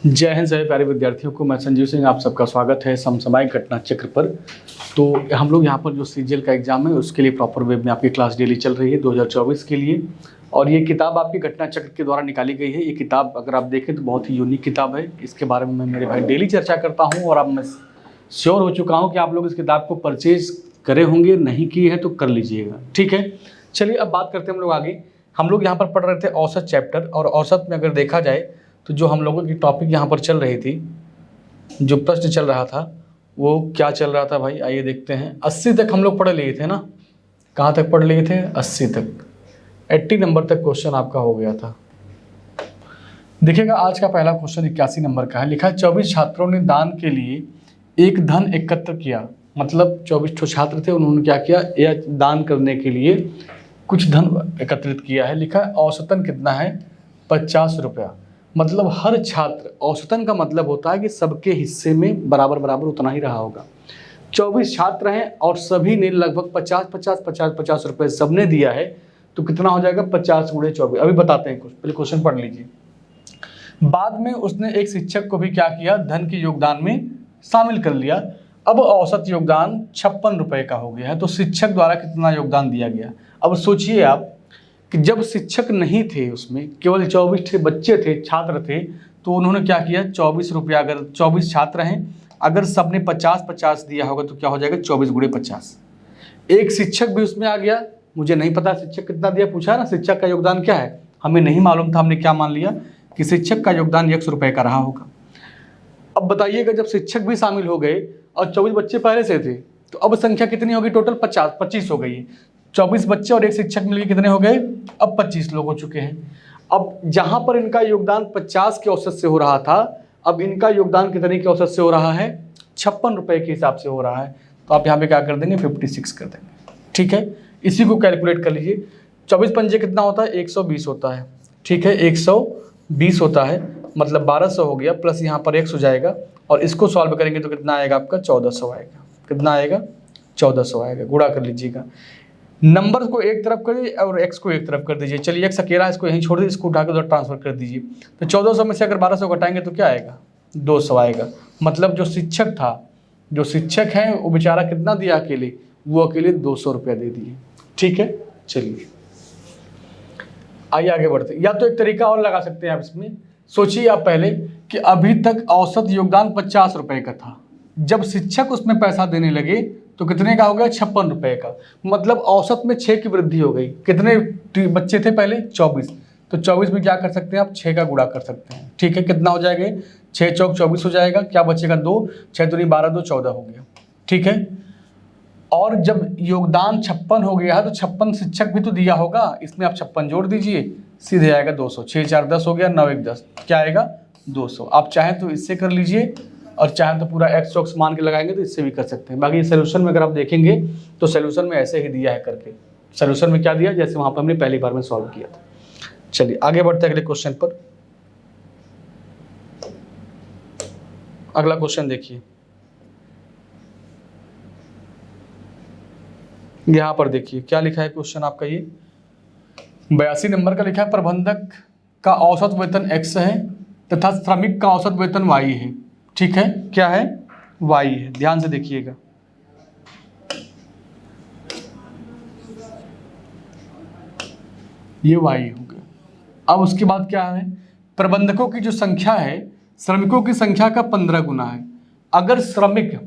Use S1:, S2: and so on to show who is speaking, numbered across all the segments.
S1: जय हिंद सभी प्यारे विद्यार्थियों को। मैं संजीव सिंह, आप सबका स्वागत है समसामयिक घटना चक्र पर। तो हम लोग यहाँ पर जो सीजीएल का एग्जाम है उसके लिए प्रॉपर वेब में आपकी क्लास डेली चल रही है 2024 के लिए। और ये किताब आपकी घटना चक्र के द्वारा निकाली गई है। ये किताब अगर आप देखें तो बहुत ही यूनिक किताब है। इसके बारे में मैं मेरे भाई डेली चर्चा करता हूँ और अब मैं श्योर हो चुका हूँ कि आप लोग इस किताब को परचेज करे होंगे, नहीं की है तो कर लीजिएगा। ठीक है, चलिए अब बात करते हैं हम लोग आगे। हम लोग यहाँ पर पढ़ रहे थे औसत चैप्टर, और औसत में अगर देखा जाए तो जो हम लोगों की टॉपिक यहाँ पर चल रही थी, जो प्रश्न चल रहा था वो क्या चल रहा था भाई, आइए देखते हैं। 80 तक हम लोग पढ़ लिए थे ना, कहाँ तक पढ़ लिए थे? 80 तक, 80 नंबर तक क्वेश्चन आपका हो गया था। देखिएगा आज का पहला क्वेश्चन 81 नंबर का है। लिखा है 24 छात्रों ने दान के लिए एक धन एकत्र किया। मतलब 24 छात्र थे, उन्होंने क्या किया? यह दान करने के लिए कुछ धन एकत्रित किया है। लिखा है औसतन कितना है? 50 रुपया। मतलब हर छात्र, औसतन का मतलब होता है कि सबके हिस्से में बराबर बराबर उतना ही रहा होगा। 24 छात्र हैं और सभी ने लगभग 50 रुपए सबने दिया है, तो कितना हो जाएगा? 50 गुणे 24। अभी बताते हैं, कुछ पहले क्वेश्चन पढ़ लीजिए। बाद में उसने एक शिक्षक को भी क्या किया? धन के योगदान में शामिल कर लिया। अब औसत योगदान 56 रुपए का हो गया है। तो शिक्षक द्वारा कितना योगदान दिया गया? अब सोचिए आप कि जब शिक्षक नहीं थे, उसमें केवल 24 थे, बच्चे थे, छात्र थे, तो उन्होंने क्या किया? 24 रुपया, अगर 24 छात्र हैं, अगर सबने 50 दिया होगा तो क्या हो जाएगा? 24 गुणे 50। एक शिक्षक भी उसमें आ गया। मुझे नहीं पता शिक्षक कितना दिया, पूछा ना शिक्षक का योगदान क्या है, हमें नहीं मालूम था। हमने क्या मान लिया कि शिक्षक का योगदान 100 रुपये का रहा होगा। अब बताइएगा, जब शिक्षक भी शामिल हो गए और 24 बच्चे पहले से थे, तो अब संख्या कितनी होगी? टोटल 25 हो गई। 24 बच्चे और एक शिक्षक मिलकर कितने हो गए? अब 25 लोग हो चुके हैं। अब जहां पर इनका योगदान 50 के औसत से हो रहा था, अब इनका योगदान कितने के औसत से हो रहा है? 56 रुपए के हिसाब से हो रहा है। तो आप यहाँ पे क्या कर देंगे? 56 कर देंगे। ठीक है, इसी को कैलकुलेट कर लीजिए। 24 पंजे कितना होता है? 120 होता है। ठीक है, 120 होता है, मतलब 1200 हो गया, प्लस यहाँ पर 100 जाएगा, और इसको सॉल्व करेंगे तो कितना आएगा आपका? 1400 आएगा। कितना आएगा? 1400 आएगा। गुणा कर लीजिएगा। नंबर को एक तरफ करिए और x को एक तरफ कर दीजिए। चलिए x अकेला, इसको यहीं छोड़ दीजिए, इसको उठा के उधर ट्रांसफर कर दीजिए। तो 1400 में से अगर 1200 घटाएंगे तो क्या आएगा? 200 आएगा। मतलब जो शिक्षक था, जो शिक्षक है, वो बेचारा कितना दिया अकेले? वो अकेले 200 रुपया दे दिए। ठीक है, चलिए आइए आगे बढ़ते। या तो एक तरीका और लगा सकते हैं आप इसमें। सोचिए आप पहले कि अभी तक औसत योगदान 50 रुपए का था, जब शिक्षक उसमें पैसा देने लगे तो कितने का हो गया? 56 रुपए का। मतलब औसत में 6 की वृद्धि हो गई। कितने बच्चे थे पहले? 24। तो 24 में क्या कर सकते हैं आप? 6 का गुणा कर सकते हैं। ठीक है, कितना हो जाएगा? 6 चौक 24 हो जाएगा। क्या बचेगा? 2, 6 दूनी 12, 2 14 हो गया। ठीक है, और जब योगदान 56 हो गया है तो 56 शिक्षक भी तो दिया होगा, इसमें आप 56 जोड़ दीजिए, सीधे आएगा 200। 6 4 10 हो गया, 9 1 10, क्या आएगा? 200। आप चाहें तो इससे कर लीजिए, और चाहें तो पूरा एक्स चौक्स मान के लगाएंगे तो इससे भी कर सकते हैं। बाकी सोल्यूशन में अगर आप देखेंगे तो सोल्यूशन में ऐसे ही दिया है करके। सोल्यूशन में क्या दिया? जैसे वहाँ पर हमने पहली बार में सॉल्व किया था। चलिए आगे बढ़ते हैं अगले क्वेश्चन पर। अगला क्वेश्चन देखिए, यहाँ पर देखिए क्या लिखा है क्वेश्चन आपका। ये 82 नंबर का लिखा है, प्रबंधक का औसत वेतन x है तथा श्रमिक का औसत वेतन y है। ठीक है, क्या है? y है। ध्यान से देखिएगा, ये y हो गया। अब उसके बाद क्या है? प्रबंधकों की जो संख्या है श्रमिकों की संख्या का 15 गुना है। अगर श्रमिक,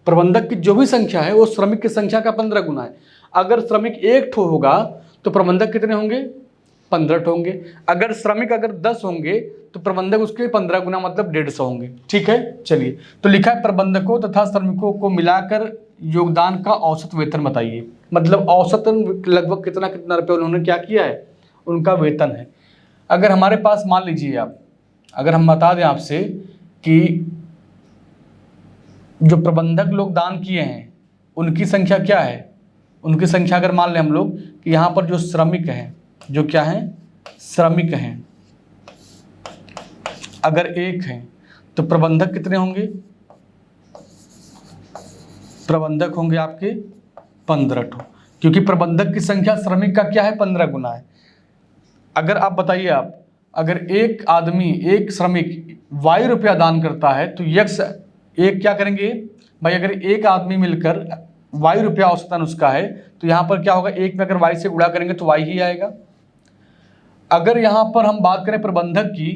S1: प्रबंधक की जो भी संख्या है वो श्रमिक की संख्या का 15 गुना है। अगर श्रमिक 1 ठो होगा तो प्रबंधक कितने होंगे? 15 होंगे। अगर श्रमिक 10 होंगे तो प्रबंधक उसके 15 गुना, मतलब 150 होंगे। ठीक है, चलिए तो लिखा है प्रबंधकों तथा श्रमिकों को मिलाकर योगदान का औसत वेतन बताइए। मतलब औसतन लगभग कितना कितना रुपये उन्होंने क्या किया है? उनका वेतन है। अगर हमारे पास मान लीजिए आप, अगर हम बता दें आपसे कि जो प्रबंधक लोग दान किए हैं उनकी संख्या क्या है, उनकी संख्या अगर मान लें हम लोग कि यहाँ पर जो श्रमिक हैं, जो क्या हैं? श्रमिक हैं, अगर 1 हैं तो प्रबंधक कितने होंगे? प्रबंधक होंगे आपके 15 ठो, क्योंकि प्रबंधक की संख्या श्रमिक का क्या है? 15 गुना है। अगर आप बताइए, आप अगर एक आदमी, एक श्रमिक वाई रुपया दान करता है तो यक्स एक क्या करेंगे भाई, अगर एक आदमी मिलकर वाई रुपया औसतन उसका है तो यहाँ पर क्या होगा, एक में अगर वाई से गुणा करेंगे तो वाई ही आएगा। अगर यहाँ पर हम बात करें प्रबंधक की,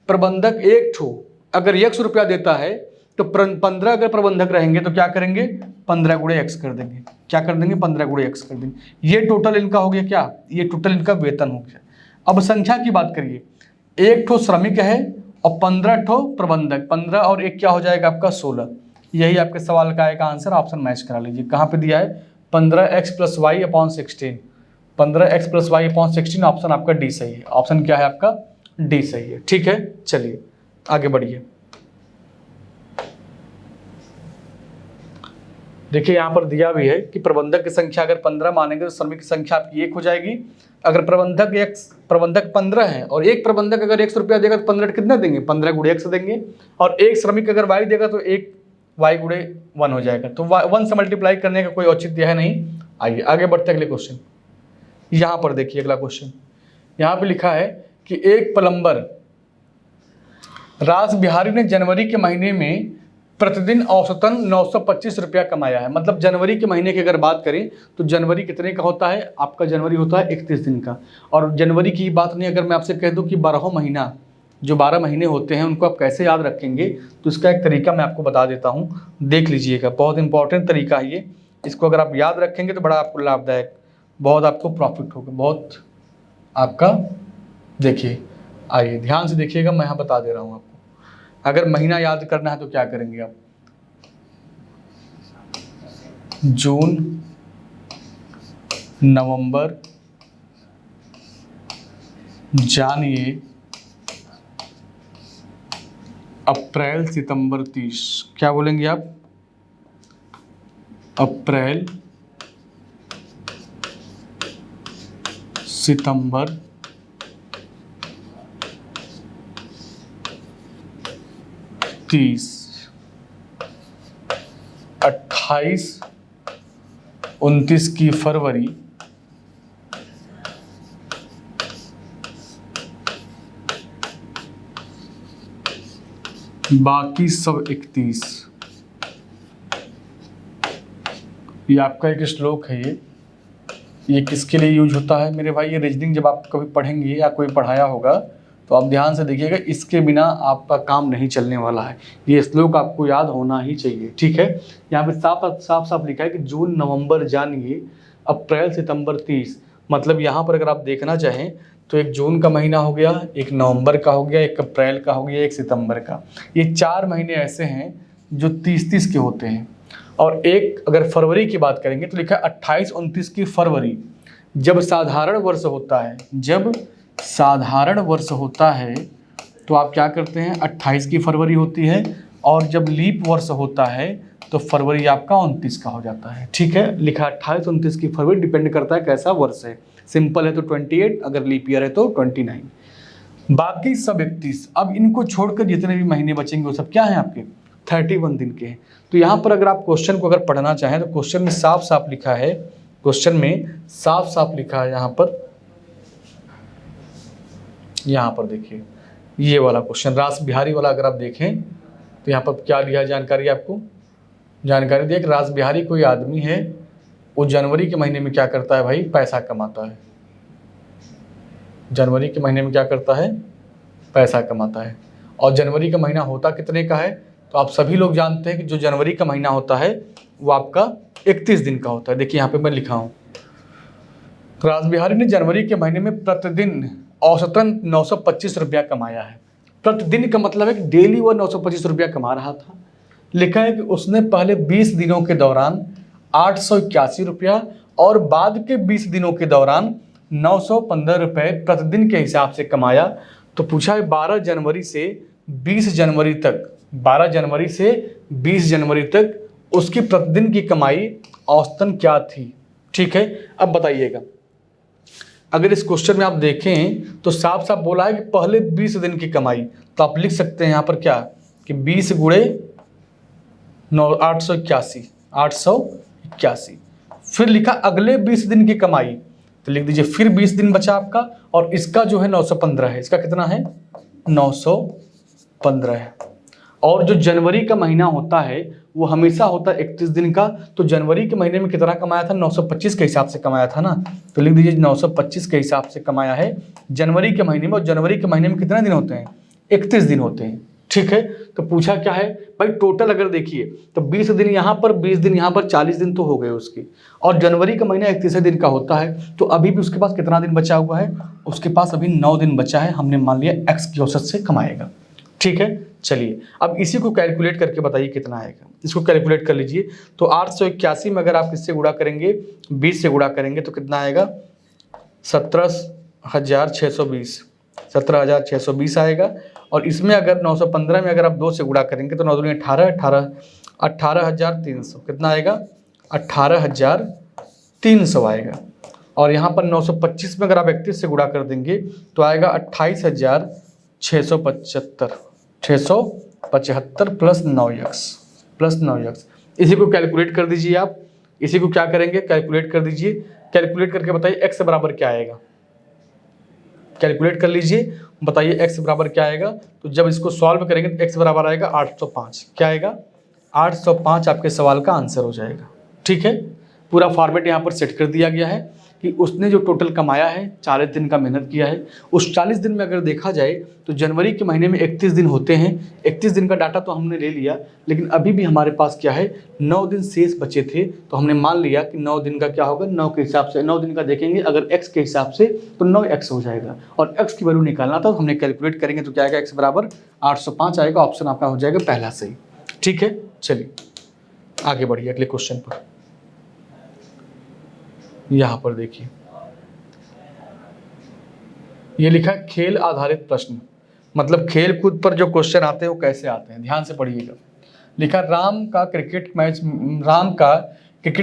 S1: प्रबंधक एक ठो अगर यक्स रुपया देता है तो 15 अगर प्रबंधक रहेंगे तो क्या करेंगे, 15 गुणे एक्स कर देंगे। क्या कर देंगे, 15 गुणे एक्स कर देंगे। ये टोटल इनका हो गया क्या, ये टोटल इनका वेतन हो गया। अब संख्या की बात करिए, एक ठो श्रमिक है और 15 ठो प्रबंधक, 15 और एक क्या हो जाएगा आपका 16। यही आपके सवाल का आएगा आंसर, ऑप्शन मैच करा लीजिए। कहाँ पे दिया है, 15x + y/16, 15x + y/16, option आपका डी सही है। ऑप्शन क्या है आपका, डी सही है। ठीक है, चलिए आगे बढ़िए। देखिए यहाँ पर दिया भी है कि प्रबंधक की संख्या अगर 15 मानेंगे तो श्रमिक की संख्या आपकी 1 हो जाएगी। अगर प्रबंधक 15 है और एक प्रबंधक अगर 100 रुपया देगा तो 15 कितना देंगे, 15 गुणे 1 देंगे। और एक श्रमिक अगर वाई देगा तो 1 वाई गुणे 1 हो जाएगा। तो 1 से मल्टीप्लाई करने का कोई औचित्य है नहीं। आइए आगे बढ़ते अगले क्वेश्चन। यहाँ पर देखिए अगला क्वेश्चन, यहाँ पे लिखा है कि एक प्लम्बर रास बिहारी ने जनवरी के महीने में प्रतिदिन औसतन 925 रुपया कमाया है। मतलब जनवरी के महीने की अगर बात करें तो जनवरी कितने का होता है आपका, जनवरी होता है 31 दिन का। और जनवरी की बात नहीं, अगर मैं आपसे कह दूं कि 12 महीना, जो 12 महीने होते हैं उनको आप कैसे याद रखेंगे, तो इसका एक तरीका मैं आपको बता देता हूं, देख लीजिएगा। बहुत इंपॉर्टेंट तरीका है ये, इसको अगर आप याद रखेंगे तो बड़ा आपको लाभदायक, बहुत आपको प्रॉफिट होगा, बहुत आपका। देखिए आइए ध्यान से देखिएगा, मैं यहाँ बता दे रहा हूँ आपको। अगर महीना याद करना है तो क्या करेंगे आप, जून, नवंबर, जानिए, अप्रैल, सितंबर, 30। क्या बोलेंगे आप, अप्रैल, सितंबर, 30, 28, 29 की फरवरी, बाकी सब 31। ये आपका एक श्लोक है। ये किसके लिए यूज होता है मेरे भाई, ये रीजनिंग जब आप कभी पढ़ेंगे या कोई पढ़ाया होगा तो आप ध्यान से देखिएगा, इसके बिना आपका काम नहीं चलने वाला है। ये श्लोक आपको याद होना ही चाहिए। ठीक है, यहाँ पे साफ साफ लिखा है कि जून, नवंबर, जानिए, अप्रैल, सितंबर, 30। मतलब यहाँ पर अगर आप देखना चाहें तो एक जून का महीना हो गया, एक नवंबर का हो गया, एक अप्रैल का हो गया, एक सितंबर का। ये 4 महीने ऐसे हैं जो 30-30 के होते हैं। और एक अगर फरवरी की बात करेंगे तो लिखा है 28-29 की फरवरी। जब साधारण वर्ष होता है, जब साधारण वर्ष होता है तो आप क्या करते हैं, 28 की फरवरी होती है। और जब लीप वर्ष होता है तो फरवरी आपका 29 का हो जाता है। ठीक है, लिखा 28-29 की फरवरी, डिपेंड करता है कैसा वर्ष है। सिंपल है तो 28, अगर लीप ईयर है तो 29, बाकी सब 31। अब इनको छोड़कर जितने भी महीने बचेंगे वो सब क्या है आपके, 31 दिन के हैं। तो यहाँ पर अगर आप क्वेश्चन को अगर पढ़ना चाहें तो क्वेश्चन में साफ साफ लिखा है, क्वेश्चन में साफ साफ लिखा है यहाँ पर देखिए, ये वाला क्वेश्चन रास बिहारी वाला अगर आप देखें तो यहाँ पर क्या लिया है जानकारी, आपको जानकारी दिया कि रास बिहारी कोई आदमी है, वो जनवरी के महीने में क्या करता है भाई, पैसा कमाता है। जनवरी के महीने में क्या करता है, पैसा कमाता है। और जनवरी का महीना होता कितने का है, तो आप सभी लोग जानते हैं कि जो जनवरी का महीना होता है वो आपका 31 दिन का होता है। देखिए यहाँ पे मैं लिखा हूँ, रास बिहारी ने जनवरी के महीने में प्रतिदिन औसतन 925 रुपया कमाया है। प्रतिदिन का मतलब है कि डेली वो 925 रुपया कमा रहा था। लिखा है कि उसने पहले 20 दिनों के दौरान 881 रुपया और बाद के 20 दिनों के दौरान 915 रुपये प्रतिदिन के हिसाब से कमाया। तो पूछा है 12 जनवरी से 20 जनवरी तक, 12 जनवरी से 20 जनवरी तक उसकी प्रतिदिन की कमाई औसतन क्या थी। ठीक है, अब बताइएगा, अगर इस क्वेश्चन में आप देखें तो साफ साफ बोला है कि पहले 20 दिन की कमाई, तो आप लिख सकते हैं यहाँ पर क्या कि 20 गुणे 881। फिर लिखा अगले 20 दिन की कमाई, तो लिख दीजिए फिर 20 दिन बचा आपका, और इसका जो है 915 है, इसका कितना है 915। 15 है। और जो जनवरी का महीना होता है वो हमेशा होता है 31 दिन का। तो जनवरी के महीने में कितना कमाया था, 925 के हिसाब से कमाया था ना, तो लिख दीजिए 925 के हिसाब से कमाया है जनवरी के महीने में। और जनवरी के महीने में कितने दिन होते हैं, 31 दिन होते हैं। ठीक है, तो पूछा क्या है भाई, टोटल अगर देखिए तो 20 दिन यहाँ पर, 20 दिन यहाँ पर, 40 दिन तो हो गए उसके। और जनवरी का महीना 31 दिन का होता है, तो अभी भी उसके पास कितना दिन बचा हुआ है, उसके पास अभी 9 दिन बचा है। हमने मान लिया x की औसत से कमाएगा। ठीक है, चलिए अब इसी को कैलकुलेट करके बताइए कितना आएगा। इसको कैलकुलेट कर लीजिए। तो 881 में अगर आप किससे गुणा करेंगे, 20 से गुणा करेंगे तो कितना आएगा, 17,620, 17,620 आएगा। और इसमें अगर 915 में अगर आप 2 से गुणा करेंगे तो 9 दूनी 18, 18,300 कितना आएगा, 18,300 आएगा। और यहाँ पर 925 में अगर आप 31 से गुणा कर देंगे तो आएगा 28,675, 675 प्लस 9x। इसी को कैलकुलेट कर दीजिए आप। इसी को क्या करेंगे, कैलकुलेट कर दीजिए। कैलकुलेट करके बताइए x बराबर क्या आएगा, कैलकुलेट कर लीजिए, बताइए x बराबर क्या आएगा। तो जब इसको सॉल्व करेंगे तो x बराबर आएगा 805। क्या आएगा, 805 आपके सवाल का आंसर हो जाएगा। ठीक है, पूरा फॉर्मेट यहाँ पर सेट कर दिया गया है कि उसने जो टोटल कमाया है, 40 दिन का मेहनत किया है। उस 40 दिन में अगर देखा जाए तो जनवरी के महीने में 31 दिन होते हैं। 31 दिन का डाटा तो हमने ले लिया, लेकिन अभी भी हमारे पास क्या है, 9 दिन शेष बचे थे। तो हमने मान लिया कि 9 दिन का क्या होगा, 9 के हिसाब से 9 दिन का देखेंगे अगर x के हिसाब से तो 9x हो जाएगा। और x की वैल्यू निकालना था, तो हमने कैलकुलेट करेंगे तो क्या आएगा, x बराबर 805 आएगा। ऑप्शन आपका हो जाएगा पहला सही। ठीक है, चलिए आगे बढ़िए अगले क्वेश्चन पर। यहाँ पर देखिए ये लिखा है खेल आधारित प्रश्न, मतलब खेल कूद पर जो क्वेश्चन आते हैं वो कैसे आते हैं, ध्यान से पढ़िएगा। लिखा राम का क्रिकेट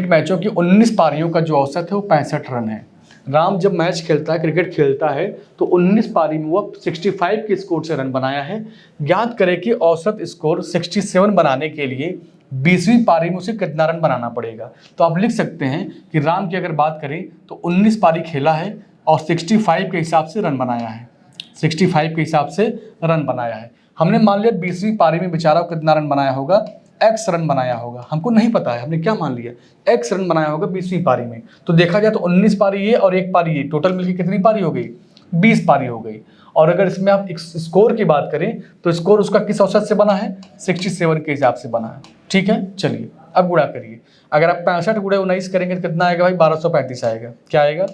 S1: मैचों की 19 पारियों का जो औसत है वो 65 रन है। राम जब मैच खेलता है, क्रिकेट खेलता है, तो 19 पारी में वो 65 के स्कोर से रन बनाया है। ज्ञात करें कि औसत स्कोर 67 बनाने के लिए 20वीं पारी में उसे कितना रन बनाना पड़ेगा। तो आप लिख सकते हैं कि राम की अगर बात करें तो 19 पारी खेला है और 65 के हिसाब से रन बनाया है, 65 के हिसाब से रन बनाया है। हमने मान लिया 20वीं पारी में बेचारा कितना रन बनाया होगा, x रन बनाया होगा। हमको नहीं पता है, हमने क्या मान लिया, x रन बनाया होगा 20वीं पारी में। तो देखा जाए तो 19 पारी ये और 1 पारी ये, टोटल मिलकर कितनी पारी हो गई, 20 पारी हो गई। और अगर इसमें आप स्कोर की बात करें तो स्कोर उसका किस औसत से बना है, 67 के हिसाब से बना है। ठीक है, चलिए अब गुणा करिए। अगर आप 65 गुणे 19 करेंगे तो कितना आएगा भाई, 1235 आएगा। क्या आएगा,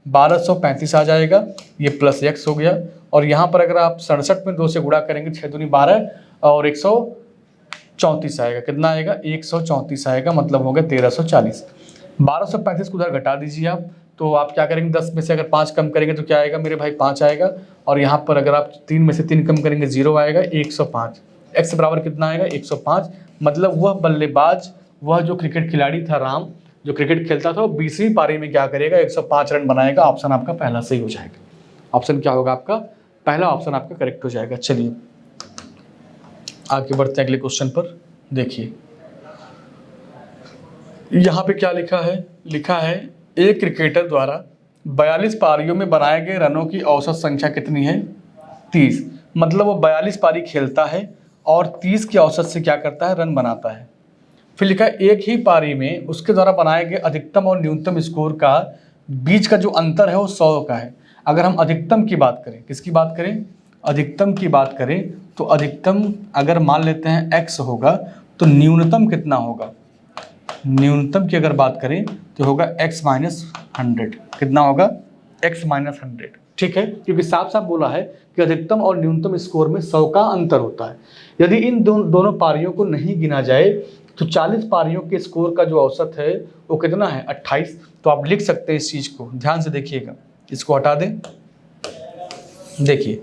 S1: 1235 आ जाएगा। ये प्लस x हो गया। और यहाँ पर अगर आप 67 में 2 से गुणा करेंगे, 6 दूनी 12 और 134 आएगा। कितना आएगा, 134 आएगा, मतलब हो गया 1340। 1235 को उधर घटा दीजिए आप, तो आप क्या करेंगे, 10 में से अगर 5 कम करेंगे तो क्या आएगा मेरे भाई, 5 आएगा। और यहाँ पर अगर आप 3 में से 3 कम करेंगे 0 आएगा, 105। x बराबर कितना आएगा, 105। मतलब वह बल्लेबाज, वह जो क्रिकेट खिलाड़ी था राम, जो क्रिकेट खेलता था, वो 20वीं पारी में क्या करेगा, 105 रन बनाएगा। ऑप्शन आपका पहला सही हो जाएगा। ऑप्शन क्या होगा आपका, पहला ऑप्शन आपका करेक्ट हो जाएगा। चलिए आगे बढ़ते हैं अगले क्वेश्चन पर। देखिए यहाँ पे क्या लिखा है, लिखा है एक क्रिकेटर द्वारा 42 पारियों में बनाए गए रनों की औसत संख्या कितनी है, 30। मतलब वो 42 पारी खेलता है और 30 की औसत से क्या करता है, रन बनाता है। फिर लिखा है एक ही पारी में उसके द्वारा बनाए गए अधिकतम और न्यूनतम स्कोर का बीच का जो अंतर है वो 100 का है। अगर हम अधिकतम की बात करें, किसकी बात करें, अधिकतम की बात करें, तो अधिकतम अगर मान लेते हैं x होगा तो न्यूनतम कितना होगा, न्यूनतम की अगर बात करें तो होगा x माइनस 100। कितना होगा, x माइनस 100। ठीक है, क्योंकि साफ साफ बोला है कि अधिकतम और न्यूनतम स्कोर में 100 का अंतर होता है। यदि इन दोनों पारियों को नहीं गिना जाए तो 40 पारियों के स्कोर का जो औसत है वो कितना है, 28। तो आप लिख सकते हैं इस चीज़ को, ध्यान से देखिएगा, इसको हटा दें। देखिए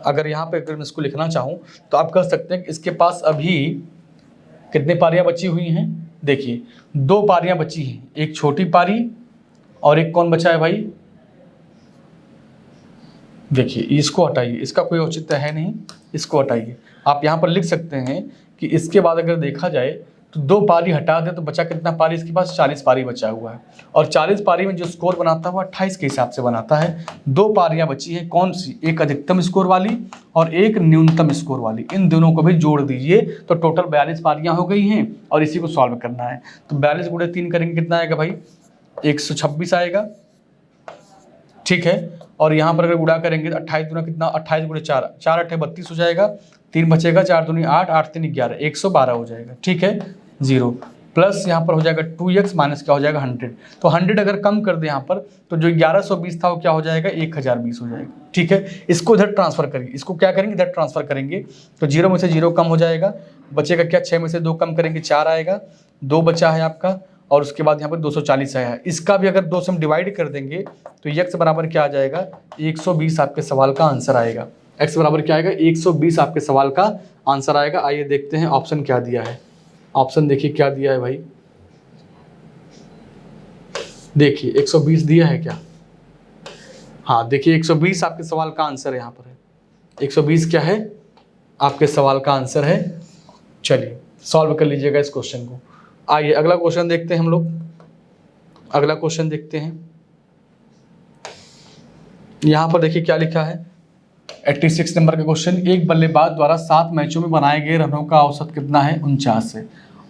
S1: अगर यहाँ पे अगर मैं इसको लिखना चाहूँ तो आप कह सकते हैं कि इसके पास अभी कितने पारियाँ बची हुई हैं। देखिए 2 पारियाँ बची हैं, एक छोटी पारी और एक कौन बचा है भाई, देखिए इसको हटाइए, इसका कोई औचित्य है नहीं, इसको हटाइए। आप यहाँ पर लिख सकते हैं कि इसके बाद अगर देखा जाए तो 2 पारी हटा दें तो बचा कितना पारी इसके पास, 40 पारी बचा हुआ है। और 40 पारी में जो स्कोर बनाता है वो 28 के हिसाब से बनाता है। 2 पारियां बची हैं, कौन सी, एक अधिकतम स्कोर वाली और एक न्यूनतम स्कोर वाली, इन दोनों को भी जोड़ दीजिए तो टोटल 42 पारियां हो गई हैं और इसी को सॉल्व करना है। तो 42 गुणे 3 करेंगे कितना आएगा भाई, 126 आएगा, ठीक है। और यहाँ पर अगर गुणा करेंगे तो 28 गुना कितना, 28 गुणे 4, 4 8 32 हो जाएगा, 3 बचेगा, 4 दूनी 8, 8 3 11, 112 हो जाएगा, ठीक है, 0 प्लस यहाँ पर हो जाएगा 2x माइनस क्या हो जाएगा 100। तो 100 अगर कम कर दे यहाँ पर तो जो 1120 था वो क्या हो जाएगा 1020 हो जाएगा, ठीक है। इसको इधर ट्रांसफर करिए, इसको क्या करेंगे इधर ट्रांसफर करेंगे तो 0 में से 0 कम हो जाएगा, बचेगा क्या, 6 में से 2 कम करेंगे 4 आएगा, 2 बचा है आपका, और उसके बाद यहाँ पर 240 आया है। इसका भी अगर 2 से हम डिवाइड कर देंगे तो x बराबर क्या आ जाएगा, 120 आपके सवाल का आंसर आएगा। x बराबर क्या आएगा, 120 आपके सवाल का आंसर आएगा। आइए देखते हैं ऑप्शन क्या दिया है। ऑप्शन देखिए क्या दिया है भाई, देखिए 120 दिया है क्या, हाँ देखिए 120 आपके सवाल का आंसर यहाँ पर है, 120 क्या है आपके सवाल का आंसर है। चलिए सॉल्व कर लीजिएगा इस क्वेश्चन को। आइए अगला क्वेश्चन देखते हैं हम लोग, अगला क्वेश्चन देखते हैं। यहाँ पर देखिए क्या लिखा है, 86 नंबर का क्वेश्चन, एक बल्लेबाज द्वारा 7 मैचों में बनाए गए रनों का औसत कितना है, 49 है,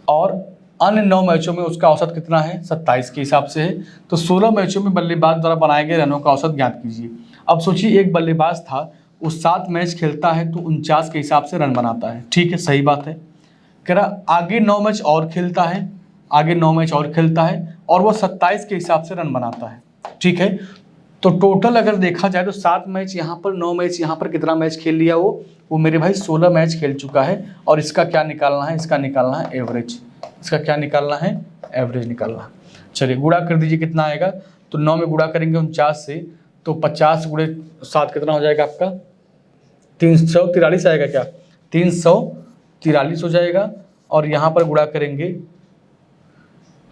S1: और अन्य 9 मैचों में उसका औसत कितना है, 27 के हिसाब से है। तो 16 मैचों में बल्लेबाज द्वारा बनाए गए रनों का औसत ज्ञात कीजिए। अब सोचिए एक बल्लेबाज था, वो 7 मैच खेलता है तो 49 के हिसाब से रन बनाता है, ठीक है, सही बात है। कह रहा आगे 9 मैच और खेलता है, आगे 9 मैच और खेलता है और वो 27 के हिसाब से रन बनाता है, ठीक है। तो टोटल अगर देखा जाए तो 7 मैच यहाँ पर, 9 मैच यहाँ पर, कितना मैच खेल लिया वो मेरे भाई 16 मैच खेल चुका है। और इसका क्या निकालना है, इसका निकालना है एवरेज, इसका क्या निकालना है, एवरेज निकालना है। चलिए गुणा कर दीजिए कितना आएगा, तो 9 में गुणा करेंगे 49 से तो 50 गुणे 7 कितना हो जाएगा आपका, 343 आएगा क्या, 343 हो जाएगा। और यहाँ पर गुणा करेंगे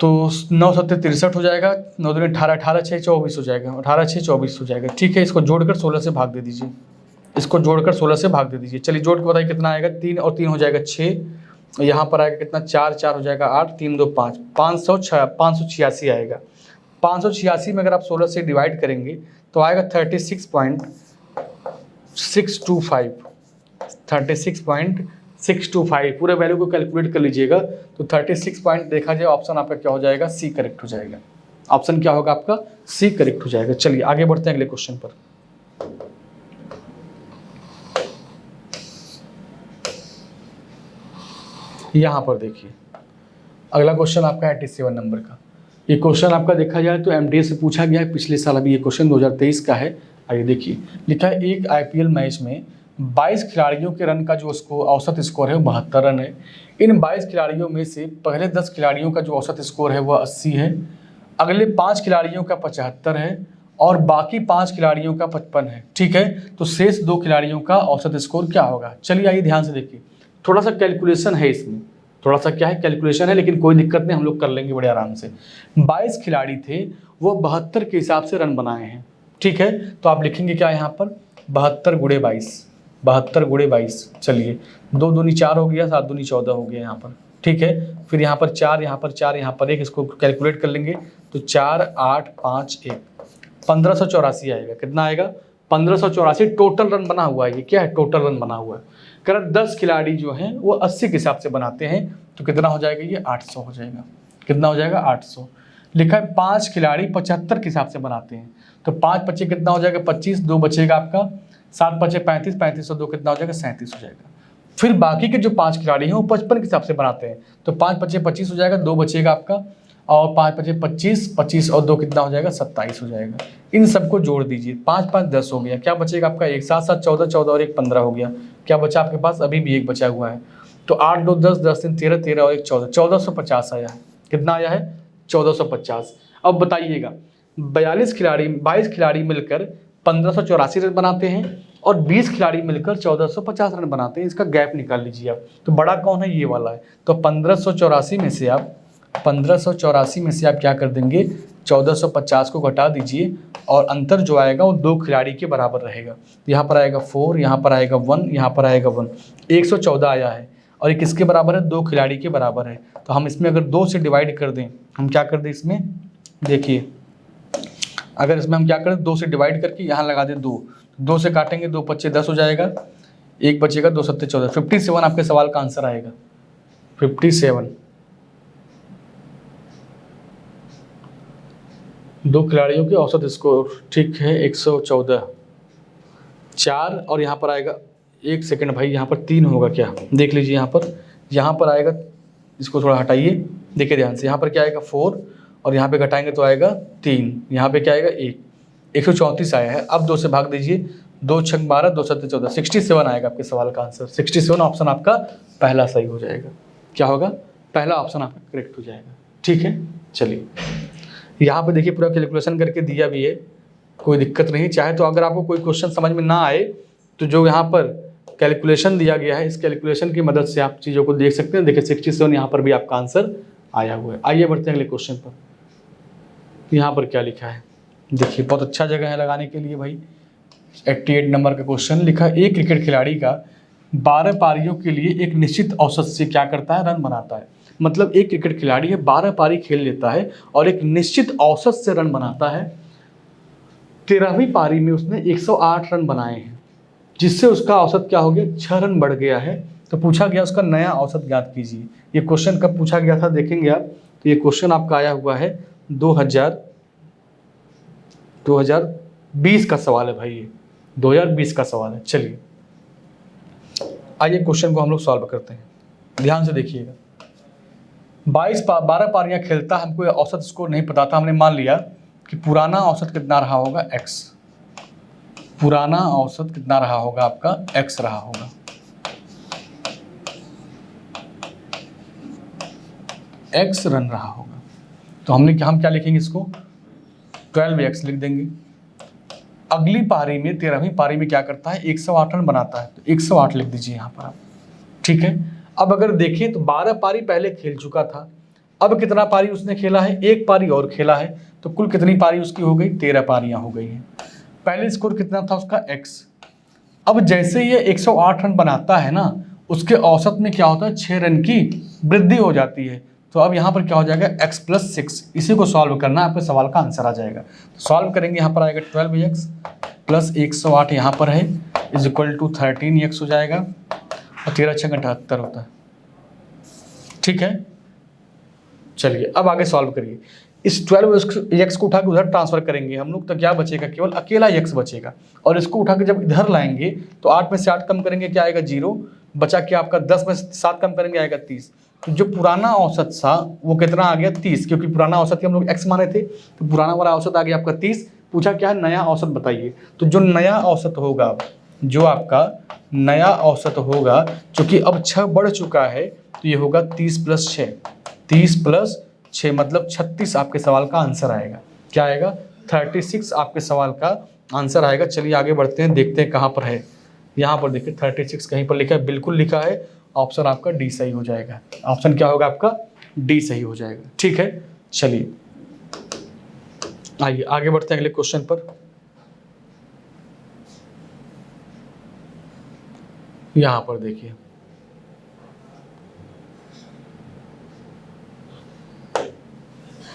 S1: तो 9 7 63 हो जाएगा, 9 दूनी 18, 18 6 24 हो जाएगा, 18 6 24 हो जाएगा, ठीक है। इसको जोड़कर 16 से भाग दे दीजिए, इसको जोड़कर 16 से भाग दे दीजिए। चलिए जोड़ के बताइए कितना आएगा, 3 और 3 हो जाएगा 6, यहाँ पर आएगा कितना, 4 4 हो जाएगा 8, 3 2 5, 586 आएगा। 586 में अगर आप 16 से डिवाइड करेंगे तो आएगा 36.625, 36.625, पूरे वैल्यू को कैलकुलेट कर लीजिएगा तो 36 पॉइंट देखा जाए ऑप्शन आपका क्या हो जाएगा, सी करेक्ट हो जाएगा। ऑप्शन क्या होगा आपका, सी करेक्ट हो जाएगा। चलिए आगे बढ़ते हैं अगले क्वेश्चन पर। यहाँ पर देखिए अगला क्वेश्चन आपका 87 नंबर का। ये क्वेश्चन आपका देखा जाए तो एमडीए से पूछा गया है पिछले साल, अभी ये क्वेश्चन 2023 का है। आइए देखिए, लिखा है एक आईपीएल मैच में 22 खिलाड़ियों के रन का जो औसत स्कोर है वो 72 रन है। इन 22 खिलाड़ियों में से पहले 10 खिलाड़ियों का जो औसत स्कोर है वह 80 है, अगले 5 खिलाड़ियों का 75 है और बाकी 5 खिलाड़ियों का 55 है, ठीक है। तो शेष 2 खिलाड़ियों का औसत स्कोर क्या होगा। चलिए आइए ध्यान से देखिए, थोड़ा सा कैलकुलेशन है इसमें, थोड़ा सा क्या है कैलकुलेशन है, लेकिन कोई दिक्कत नहीं, हम लोग कर लेंगे बड़े आराम से। 22 खिलाड़ी थे, वो 72 के हिसाब से रन बनाए हैं, ठीक है। तो आप लिखेंगे क्या यहाँ पर, 72 गुणे 22, 72 गुणे 22। चलिए 2 दूनी 4 हो गया, 7 दूनी 14 हो गया यहाँ पर, ठीक है। फिर यहाँ पर 4, यहाँ पर 4, यहाँ पर 1, इसको कैलकुलेट कर लेंगे तो 4 8 5 1, 1584 आएगा। कितना आएगा, 1584 टोटल रन बना हुआ है। ये क्या है, टोटल रन बना हुआ है। कह 10 खिलाड़ी जो हैं वो 80 के हिसाब से बनाते हैं तो कितना हो जाएगा, ये 800 हो जाएगा। कितना हो जाएगा, 800। लिखा है 5 खिलाड़ी 75 के हिसाब से बनाते हैं तो 5 बचे कितना हो जाएगा, 25, 2 बचेगा आपका, 7 बचे 35, 35 और 2 कितना हो जाएगा, 37 हो जाएगा। फिर बाकी के जो 5 खिलाड़ी हैं वो 55 के हिसाब से बनाते हैं तो 5 बचे 25 हो जाएगा, 2 बचेगा आपका, और 5 बचे 25, 25 और 2 कितना हो जाएगा, 27 हो जाएगा। इन सबको जोड़ दीजिए, 5 5 10 हो गया, क्या बचेगा आपका, 1 7 7 14, 14 और 1 15 हो गया। क्या बचा आपके पास, अभी भी 1 बचा हुआ है। तो 8 2 10, 10 3 13, 13 और 1 14, 1450 आया है। कितना आया है, 1450। अब बताइएगा 22 खिलाड़ी मिलकर 1584 रन बनाते हैं और 20 खिलाड़ी मिलकर 1450 रन बनाते हैं। इसका गैप निकाल लीजिए आप, तो बड़ा कौन है, ये वाला है। तो 1584 में से आप 1584 में से आप क्या कर देंगे, 1450 को घटा दीजिए और अंतर जो आएगा वो 2 खिलाड़ी के बराबर रहेगा। यहाँ पर आएगा 4, यहाँ पर आएगा 1, यहाँ पर आएगा 1, 114 आया है। और ये किसके बराबर है, 2 खिलाड़ी के बराबर है। तो हम इसमें अगर 2 से डिवाइड कर दें, हम क्या कर दें इसमें, देखिए अगर इसमें हम क्या करें, 2 से डिवाइड करके यहाँ लगा दें 2, 2 से काटेंगे 2 पच्चे 10 हो जाएगा, 1 बचेगा, 2 सत्ते 14, 57 आपके सवाल का आंसर आएगा। 57 2 खिलाड़ियों के औसत स्कोर, ठीक है 114, 4 और यहाँ पर आएगा 1 सेकंड भाई, यहाँ पर 3 होगा क्या, देख लीजिए यहाँ पर आएगा, इसको थोड़ा हटाइए, देखिए ध्यान से, यहाँ पर क्या आएगा 4 और यहाँ पे घटाएंगे तो आएगा 3, यहाँ पे क्या आएगा 1, 134 आया है। अब 2 से भाग दीजिए, 2 छक 12, 2 सत्ते 14, 67 आएगा आपके सवाल का आंसर। 67 ऑप्शन आपका पहला सही हो जाएगा। क्या होगा, पहला ऑप्शन आपका करेक्ट हो जाएगा। ठीक है, चलिए यहाँ पे देखिए पूरा कैलकुलेशन करके दिया भी है, कोई दिक्कत नहीं। चाहे तो अगर आपको कोई क्वेश्चन समझ में ना आए तो जो यहाँ पर कैलकुलेशन दिया गया है, इस कैलकुलेशन की मदद से आप चीज़ों को देख सकते हैं। देखिए 67 यहाँ पर भी आपका आंसर आया हुआ है। आइए बढ़ते हैं अगले क्वेश्चन पर। यहाँ पर क्या लिखा है, देखिए बहुत अच्छा जगह है लगाने के लिए भाई। 88 नंबर का क्वेश्चन लिखा, एक क्रिकेट खिलाड़ी का 12 पारियों के लिए एक निश्चित औसत से क्या करता है, रन बनाता है। मतलब एक क्रिकेट खिलाड़ी है, 12 पारी खेल लेता है और एक निश्चित औसत से रन बनाता है। 13वीं पारी में उसने 108 रन बनाए हैं, जिससे उसका औसत क्या हो गया, 6 रन बढ़ गया है। तो पूछा गया उसका नया औसत ज्ञात कीजिए। ये क्वेश्चन कब पूछा गया था देखेंगे आप, तो ये क्वेश्चन आपका आया हुआ है 2020 का सवाल है भाई, ये 2020 का सवाल है। चलिए आइए क्वेश्चन को हम लोग सॉल्व करते हैं, ध्यान से देखिएगा। 12 पारियां खेलता, हमको ये औसत स्कोर नहीं पता था। हमने मान लिया कि पुराना औसत कितना रहा होगा, x। पुराना औसत कितना रहा होगा आपका, x रहा होगा। x रन रहा होगा, तो हम क्या लिखेंगे इसको, 12x लिख देंगे। अगली पारी में 13वीं पारी में क्या करता है, 108 रन बनाता है, तो 108 लिख दीजिए यहाँ पर आप। ठीक है, अब अगर देखें तो 12 पारी पहले खेल चुका था, अब कितना पारी उसने खेला है, 1 पारी और खेला है, तो कुल कितनी पारी उसकी हो गई, 13 पारियां हो गई हैं। पहले स्कोर कितना था उसका, x। अब जैसे ये 108 रन बनाता है ना, उसके औसत में क्या होता है, 6 रन की वृद्धि हो जाती है। तो अब यहाँ पर क्या हो जाएगा, x + 6। इसी को सॉल्व करना, आपके सवाल का आंसर आ जाएगा। तो सॉल्व करेंगे, यहाँ पर आएगा 12x + 108 यहाँ पर है = 13x हो जाएगा, और 13 × 6 = 78 होता है। ठीक है, चलिए अब आगे सॉल्व करिए। इस 12x को उठा के उधर ट्रांसफर करेंगे हम लोग, तो क्या बचेगा, केवल अकेला x बचेगा। और इसको उठा के जब इधर लाएंगे तो 8 में से 8 कम करेंगे, क्या आएगा, 0। बचा क्या आपका, 10 में से 7 कम करेंगे, आएगा 30। तो जो पुराना औसत था वो कितना आ गया, 30, क्योंकि पुराना औसत हम लोग x माने थे, तो पुराना वाला औसत आ गया आपका 30। पूछा क्या है, नया औसत बताइए। तो जो नया औसत होगा, जो आपका नया औसत होगा, चूँकि अब 6 बढ़ चुका है, तो ये होगा 30 + 6, 30 + 6 मतलब 36 आपके सवाल का आंसर आएगा। क्या आएगा, 36 आपके सवाल का आंसर आएगा। चलिए आगे बढ़ते हैं, देखते हैं कहाँ पर है। यहाँ पर देखिए 36 कहीं पर लिखा है, बिल्कुल लिखा है। ऑप्शन आपका डी सही हो जाएगा। ऑप्शन क्या होगा आपका, डी सही हो जाएगा। ठीक है, चलिए आइए आगे बढ़ते हैं अगले क्वेश्चन पर। यहाँ पर देखिए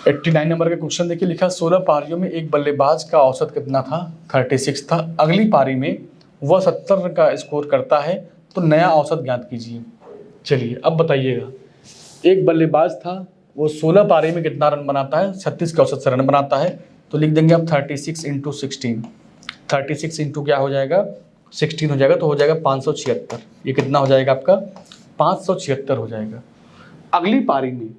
S1: 89 नंबर का क्वेश्चन देखिए, लिखा 16 पारियों में एक बल्लेबाज का औसत कितना था, 36 था। अगली पारी में वह 70 रन का स्कोर करता है, तो नया औसत ज्ञात कीजिए। चलिए अब बताइएगा, एक बल्लेबाज था, वो 16 पारी में कितना रन बनाता है, 36 के औसत से रन बनाता है। तो लिख देंगे आप 36 × 16, 36 इंटू क्या हो जाएगा, 16 हो जाएगा, तो हो जाएगा 576। ये कितना हो जाएगा आपका, 576 हो जाएगा। अगली पारी में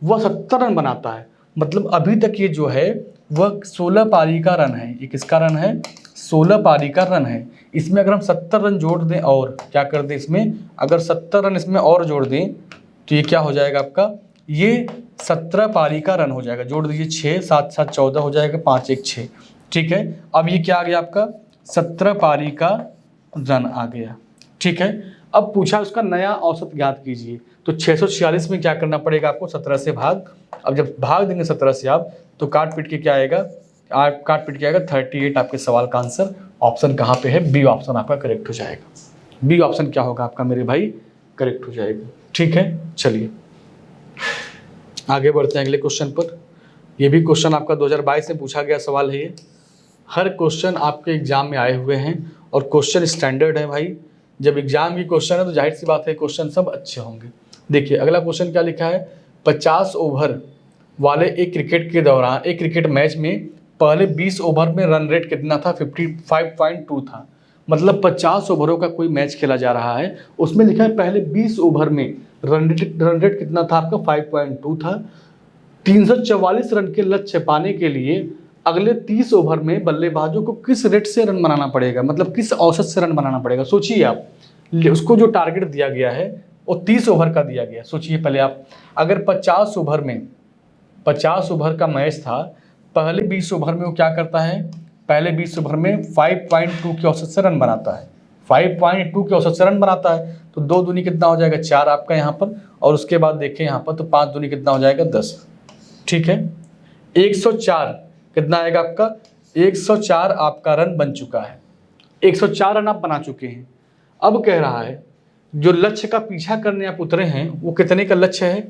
S1: वह 70 रन बनाता है, मतलब अभी तक ये जो है वह 16 पारी का रन है। ये किसका रन है, 16 पारी का रन है। इसमें अगर हम 70 रन जोड़ दें, और क्या कर दें इसमें, अगर 70 रन इसमें और जोड़ दें, तो ये क्या हो जाएगा आपका, ये 17 पारी का रन हो जाएगा। जोड़ दीजिए 6, 7 7 14 हो जाएगा, 5 1 6। ठीक है, अब ये क्या आ गया आपका, 17 पारी का रन आ गया। ठीक है, अब पूछा उसका नया औसत ज्ञात कीजिए। तो 646 में क्या करना पड़ेगा आपको, 17 से भाग। अब जब भाग देंगे 17 से आप, तो काट पीट के क्या आएगा, काट पीट के आएगा 38 आपके सवाल का आंसर। ऑप्शन कहाँ पे है, बी ऑप्शन आपका करेक्ट हो जाएगा। बी ऑप्शन क्या होगा आपका मेरे भाई, करेक्ट हो जाएगा। ठीक है, चलिए आगे बढ़ते हैं अगले क्वेश्चन पर। ये भी क्वेश्चन आपका 2022 में पूछा गया सवाल है। ये हर क्वेश्चन आपके एग्जाम में आए हुए हैं और क्वेश्चन स्टैंडर्ड है भाई। जब एग्जाम की क्वेश्चन है तो जाहिर सी बात है क्वेश्चन सब अच्छे होंगे। देखिए अगला क्वेश्चन क्या लिखा है, 50 ओवर वाले एक क्रिकेट मैच में पहले 20 ओवर में रन रेट कितना था, 55.2 था। मतलब 50 ओवरों का कोई मैच खेला जा रहा है, उसमें लिखा है पहले 20 ओवर में रन रेट कितना था आपका, 5.2 था। 344 रन के लक्ष्य पाने के लिए अगले 30 ओवर में बल्लेबाजों को किस रेट से रन बनाना पड़ेगा, मतलब किस औसत से रन बनाना पड़ेगा। सोचिए आप, उसको जो टारगेट दिया गया है वो 30 ओवर का दिया गया। सोचिए पहले आप, अगर 50 ओवर का मैच था, पहले 20 ओवर में वो क्या करता है, पहले 20 ओवर में 5.2 के औसत से रन बनाता है, 5.2 के औसत से रन बनाता है। तो 2 दूनी कितना हो जाएगा, 4 आपका यहाँ पर, और उसके बाद देखें यहाँ पर तो 5 दूनी कितना हो जाएगा, 10। ठीक है, 104 कितना आएगा आपका, 104 आपका रन बन चुका है। 104 रन आप बना चुके हैं। अब कह रहा है जो लक्ष्य का पीछा करने आप उतरे हैं वो कितने का लक्ष्य है,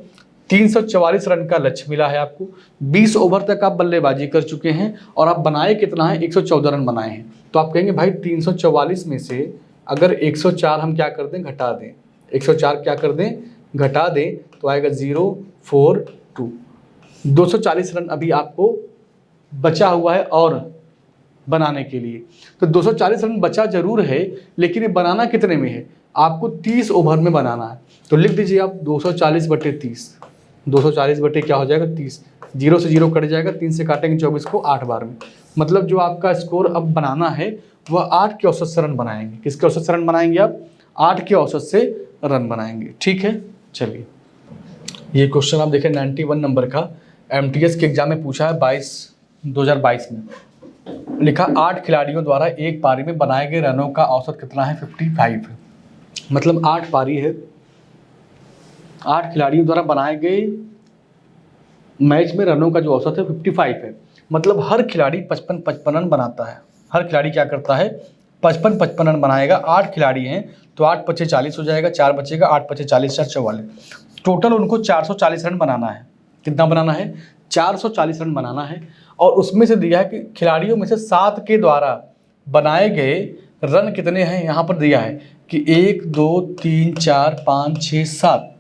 S1: 344 रन का लक्ष्य मिला है आपको। 20 ओवर तक आप बल्लेबाजी कर चुके हैं और आप बनाए कितना है, 114 रन बनाए हैं। तो आप कहेंगे भाई 344 में से अगर 104 हम क्या कर दें, घटा दें, 104 क्या कर दें, घटा दें, तो आएगा 042। 240 रन अभी आपको बचा हुआ है और बनाने के लिए। तो 240 रन बचा जरूर है, लेकिन ये बनाना कितने में है, आपको 30 ओवर में बनाना है। तो लिख दीजिए आप 240/30, 240 बटे क्या हो जाएगा, 30। 0 से 0 कट जाएगा, 3 से काटेंगे 24 को 8 बार में। मतलब जो आपका स्कोर अब बनाना है वह 8 के औसत से रन बनाएंगे। किसके औसत से रन बनाएंगे आप, 8 के औसत से रन बनाएंगे। ठीक है, चलिए ये क्वेश्चन आप देखें 91 नंबर का, MTS के एग्जाम में पूछा है 2022 में। लिखा 8 खिलाड़ियों द्वारा एक पारी में बनाए गए रनों का औसत कितना है, 55 है। मतलब 8 पारी है, 8 खिलाड़ियों द्वारा बनाए गए मैच में रनों का जो औसत है 55 है। मतलब हर खिलाड़ी 55 रन बनाता है। हर खिलाड़ी क्या करता है, 55 रन बनाएगा। 8 खिलाड़ी हैं तो 8 पचे 40 हो जाएगा, 4 बचेगा, 8 पचे 40, 4 44। टोटल उनको 440 रन बनाना है। कितना बनाना है, 440 रन बनाना है। और उसमें से दिया है कि खिलाड़ियों में से 7 के द्वारा बनाए गए रन कितने हैं, यहाँ पर दिया है कि 1 2 3 4 5 6 7,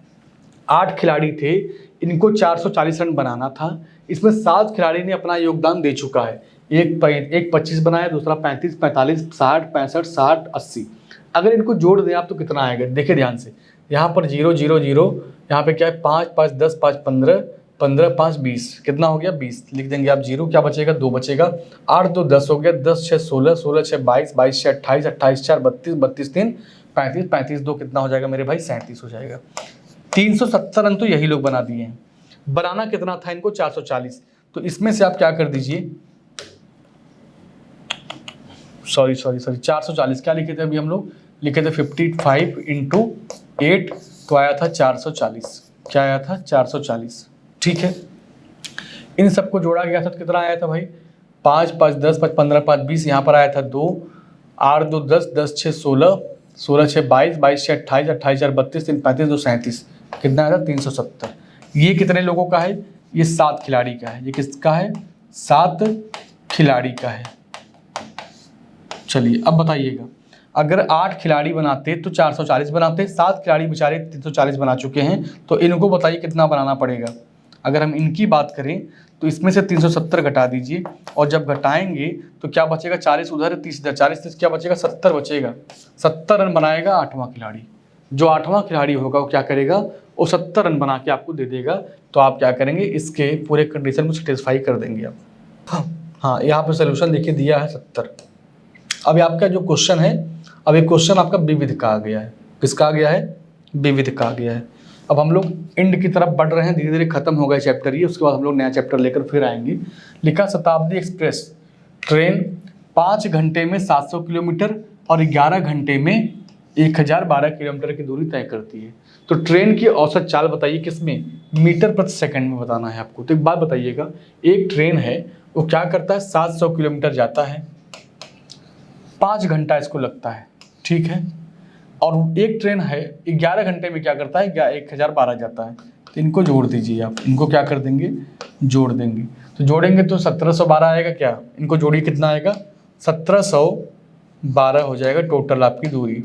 S1: 8 खिलाड़ी थे, इनको 440 रन बनाना था। इसमें 7 खिलाड़ी ने अपना योगदान दे चुका है। एक 25 बनाया, दूसरा 35, 45, 60, 65, 60, 80। अगर इनको जोड़ दें आप तो कितना आएगा, देखिए ध्यान से, यहाँ पर 0 0 0, यहाँ पे क्या है 5 5 10 5 15, 15 5 20, कितना हो गया 20। लिख देंगे आप 0, क्या बचेगा 2 बचेगा, 8 2 10 हो गया, 10 6 16, 16 6 22, 22 6 28, 28 4 32, 32 3 35, 35 2 कितना हो जाएगा मेरे भाई, 37 हो जाएगा। 370 रन तो यही लोग बना दिए हैं। बनाना कितना था इनको, 440। तो इसमें से आप क्या कर दीजिए, सॉरी 440 क्या लिखे थे अभी हम लोग, लिखे थे 55 × 8, तो आया था 440। क्या आया था, 440। ठीक है, इन सबको जोड़ा गया था तो कितना आया था भाई, 5 5 10 5 15 5 20, यहाँ पर आया था 2, 8 2 10, 10 6 16, 16 6 22, 22 6 28, 28 4 32, 3 35, 2 37, कितना आया था 370। ये कितने लोगों का है, ये 7 खिलाड़ी का है। ये किसका है, 7 खिलाड़ी का है। चलिए अब बताइएगा, अगर 8 खिलाड़ी बनाते तो 440 बनाते, 7 खिलाड़ी बेचारे 340 बना चुके हैं, तो इनको बताइए कितना बनाना पड़ेगा। अगर हम इनकी बात करें तो इसमें से 370 घटा दीजिए, और जब घटाएंगे तो क्या बचेगा, 40 उधर 30 इधर, 40 30 क्या बचेगा, 70 बचेगा। 70 रन बनाएगा 8वां खिलाड़ी। जो 8वां खिलाड़ी होगा वो क्या करेगा, वो 70 रन बना के आपको दे देगा। तो आप क्या करेंगे, इसके पूरे कंडीशन को सेटिस्फाई कर देंगे आप। हाँ, यहाँ पर सोल्यूशन देखिए दिया है 70। अब आपका जो क्वेश्चन है, अब एक क्वेश्चन आपका विविध का आ गया है। किसका आ गया है, विविध का आ गया है। अब हम लोग एंड की तरफ बढ़ रहे हैं, धीरे धीरे खत्म हो गया चैप्टर ये, उसके बाद हम लोग नया चैप्टर लेकर फिर आएंगे। लिखा शताब्दी एक्सप्रेस ट्रेन 5 घंटे में 700 किलोमीटर और 11 घंटे में 1012 किलोमीटर की दूरी तय करती है। तो ट्रेन की औसत चाल बताइए किसमें, मीटर प्रति सेकंड में बताना है आपको। तो एक बात बताइएगा, एक ट्रेन है वो क्या करता है, 700 किलोमीटर जाता है, 5 घंटा इसको लगता है, ठीक है। और एक ट्रेन है 11 घंटे में क्या करता है, 1012 जाता है। तो इनको जोड़ दीजिए आप, इनको क्या कर देंगे, जोड़ देंगे। तो जोड़ेंगे तो 1712 आएगा क्या, इनको जोड़िए कितना आएगा, 1712 हो जाएगा टोटल आपकी दूरी।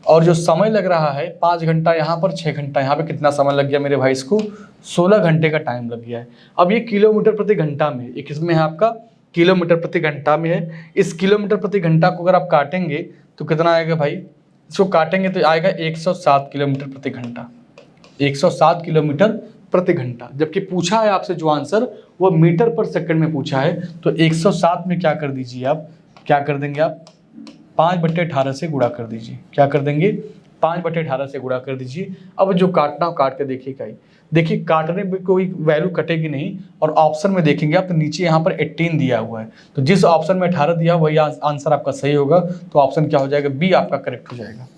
S1: और जो समय लग रहा है 5 घंटा यहाँ पर, 6 घंटा यहाँ पे, कितना समय लग गया मेरे भाई, इसको 16 घंटे का टाइम लग गया है। अब ये किलोमीटर प्रति घंटा में, एक इसमें है आपका किलोमीटर प्रति घंटा में है। इस किलोमीटर प्रति घंटा को अगर आप काटेंगे तो कितना आएगा भाई, इसको काटेंगे तो आएगा 107 किलोमीटर प्रति घंटा, 107 किलोमीटर प्रति घंटा। जबकि पूछा है आपसे जो आंसर वो मीटर पर सेकंड में पूछा है। तो 107 में क्या कर दीजिए आप, क्या कर देंगे आप, 5/18 से गुणा कर दीजिए। क्या कर देंगे, 5/18 से गुणा कर दीजिए। अब जो काटना हो काट के देखिएगा ही, देखिए काटने में कोई वैल्यू कटेगी नहीं। और ऑप्शन में देखेंगे आप तो नीचे यहाँ पर 18 दिया हुआ है, तो जिस ऑप्शन में 18 दिया वही आंसर आपका सही होगा। तो ऑप्शन क्या हो जाएगा, बी आपका करेक्ट हो जाएगा।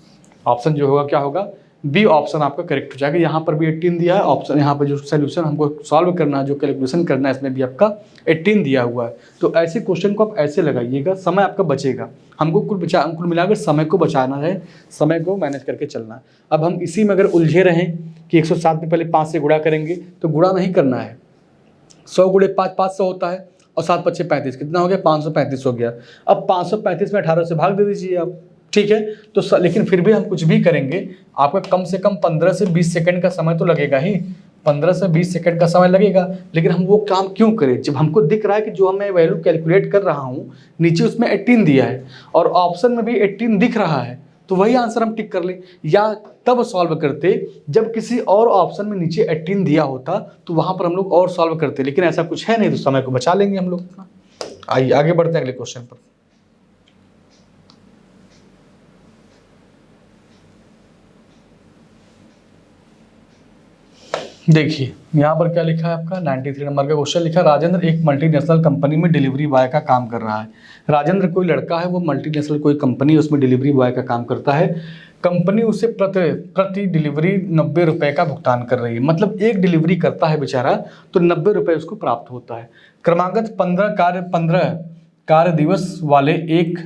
S1: ऑप्शन जो होगा क्या होगा, बी ऑप्शन आपका करेक्ट हो जाएगा। यहाँ पर भी 18 दिया है ऑप्शन, यहाँ पर जो सोल्यूशन हमको सॉल्व करना है, जो कैलकुलेशन करना है, इसमें भी आपका 18 दिया हुआ है। तो ऐसे क्वेश्चन को आप ऐसे लगाइएगा, समय आपका बचेगा। हमको कुल मिलाकर समय को बचाना है, समय को मैनेज करके चलना है। अब हम इसी में अगर उलझे रहें कि 107 में पहले 5 से गुणा करेंगे, तो गुणा नहीं करना है। 100 गुणे 5 500 होता है, और 7 5 35, कितना हो गया, 535 हो गया। अब 535 में 18 से भाग दे दीजिए आप, ठीक है। तो लेकिन फिर भी हम कुछ भी करेंगे, आपका कम से कम 15 से 20 सेकंड का समय तो लगेगा ही, 15 से 20 सेकंड का समय लगेगा। लेकिन हम वो काम क्यों करें, जब हमको दिख रहा है कि जो मैं वैल्यू कैलकुलेट कर रहा हूँ नीचे उसमें 18 दिया है और ऑप्शन में भी 18 दिख रहा है, तो वही आंसर हम टिक कर लें। या तब सॉल्व करते जब किसी और ऑप्शन में नीचे 18 दिया होता, तो वहां पर हम लोग और सॉल्व करते, लेकिन ऐसा कुछ है नहीं, तो समय को बचा लेंगे हम लोग। आइए आगे बढ़ते हैं अगले क्वेश्चन पर। देखिए यहाँ पर क्या लिखा है आपका, 93 नंबर का क्वेश्चन लिखा, राजेंद्र एक मल्टीनेशनल कंपनी में डिलीवरी बॉय का काम कर रहा है। राजेंद्र कोई लड़का है, वो मल्टीनेशनल कोई कंपनी है, उसमें डिलीवरी बॉय का काम करता है। कंपनी उसे प्रति डिलीवरी 90 रुपये का भुगतान कर रही है। मतलब एक डिलीवरी करता है बेचारा तो 90 रुपये उसको प्राप्त होता है। क्रमागत 15 कार्य दिवस वाले एक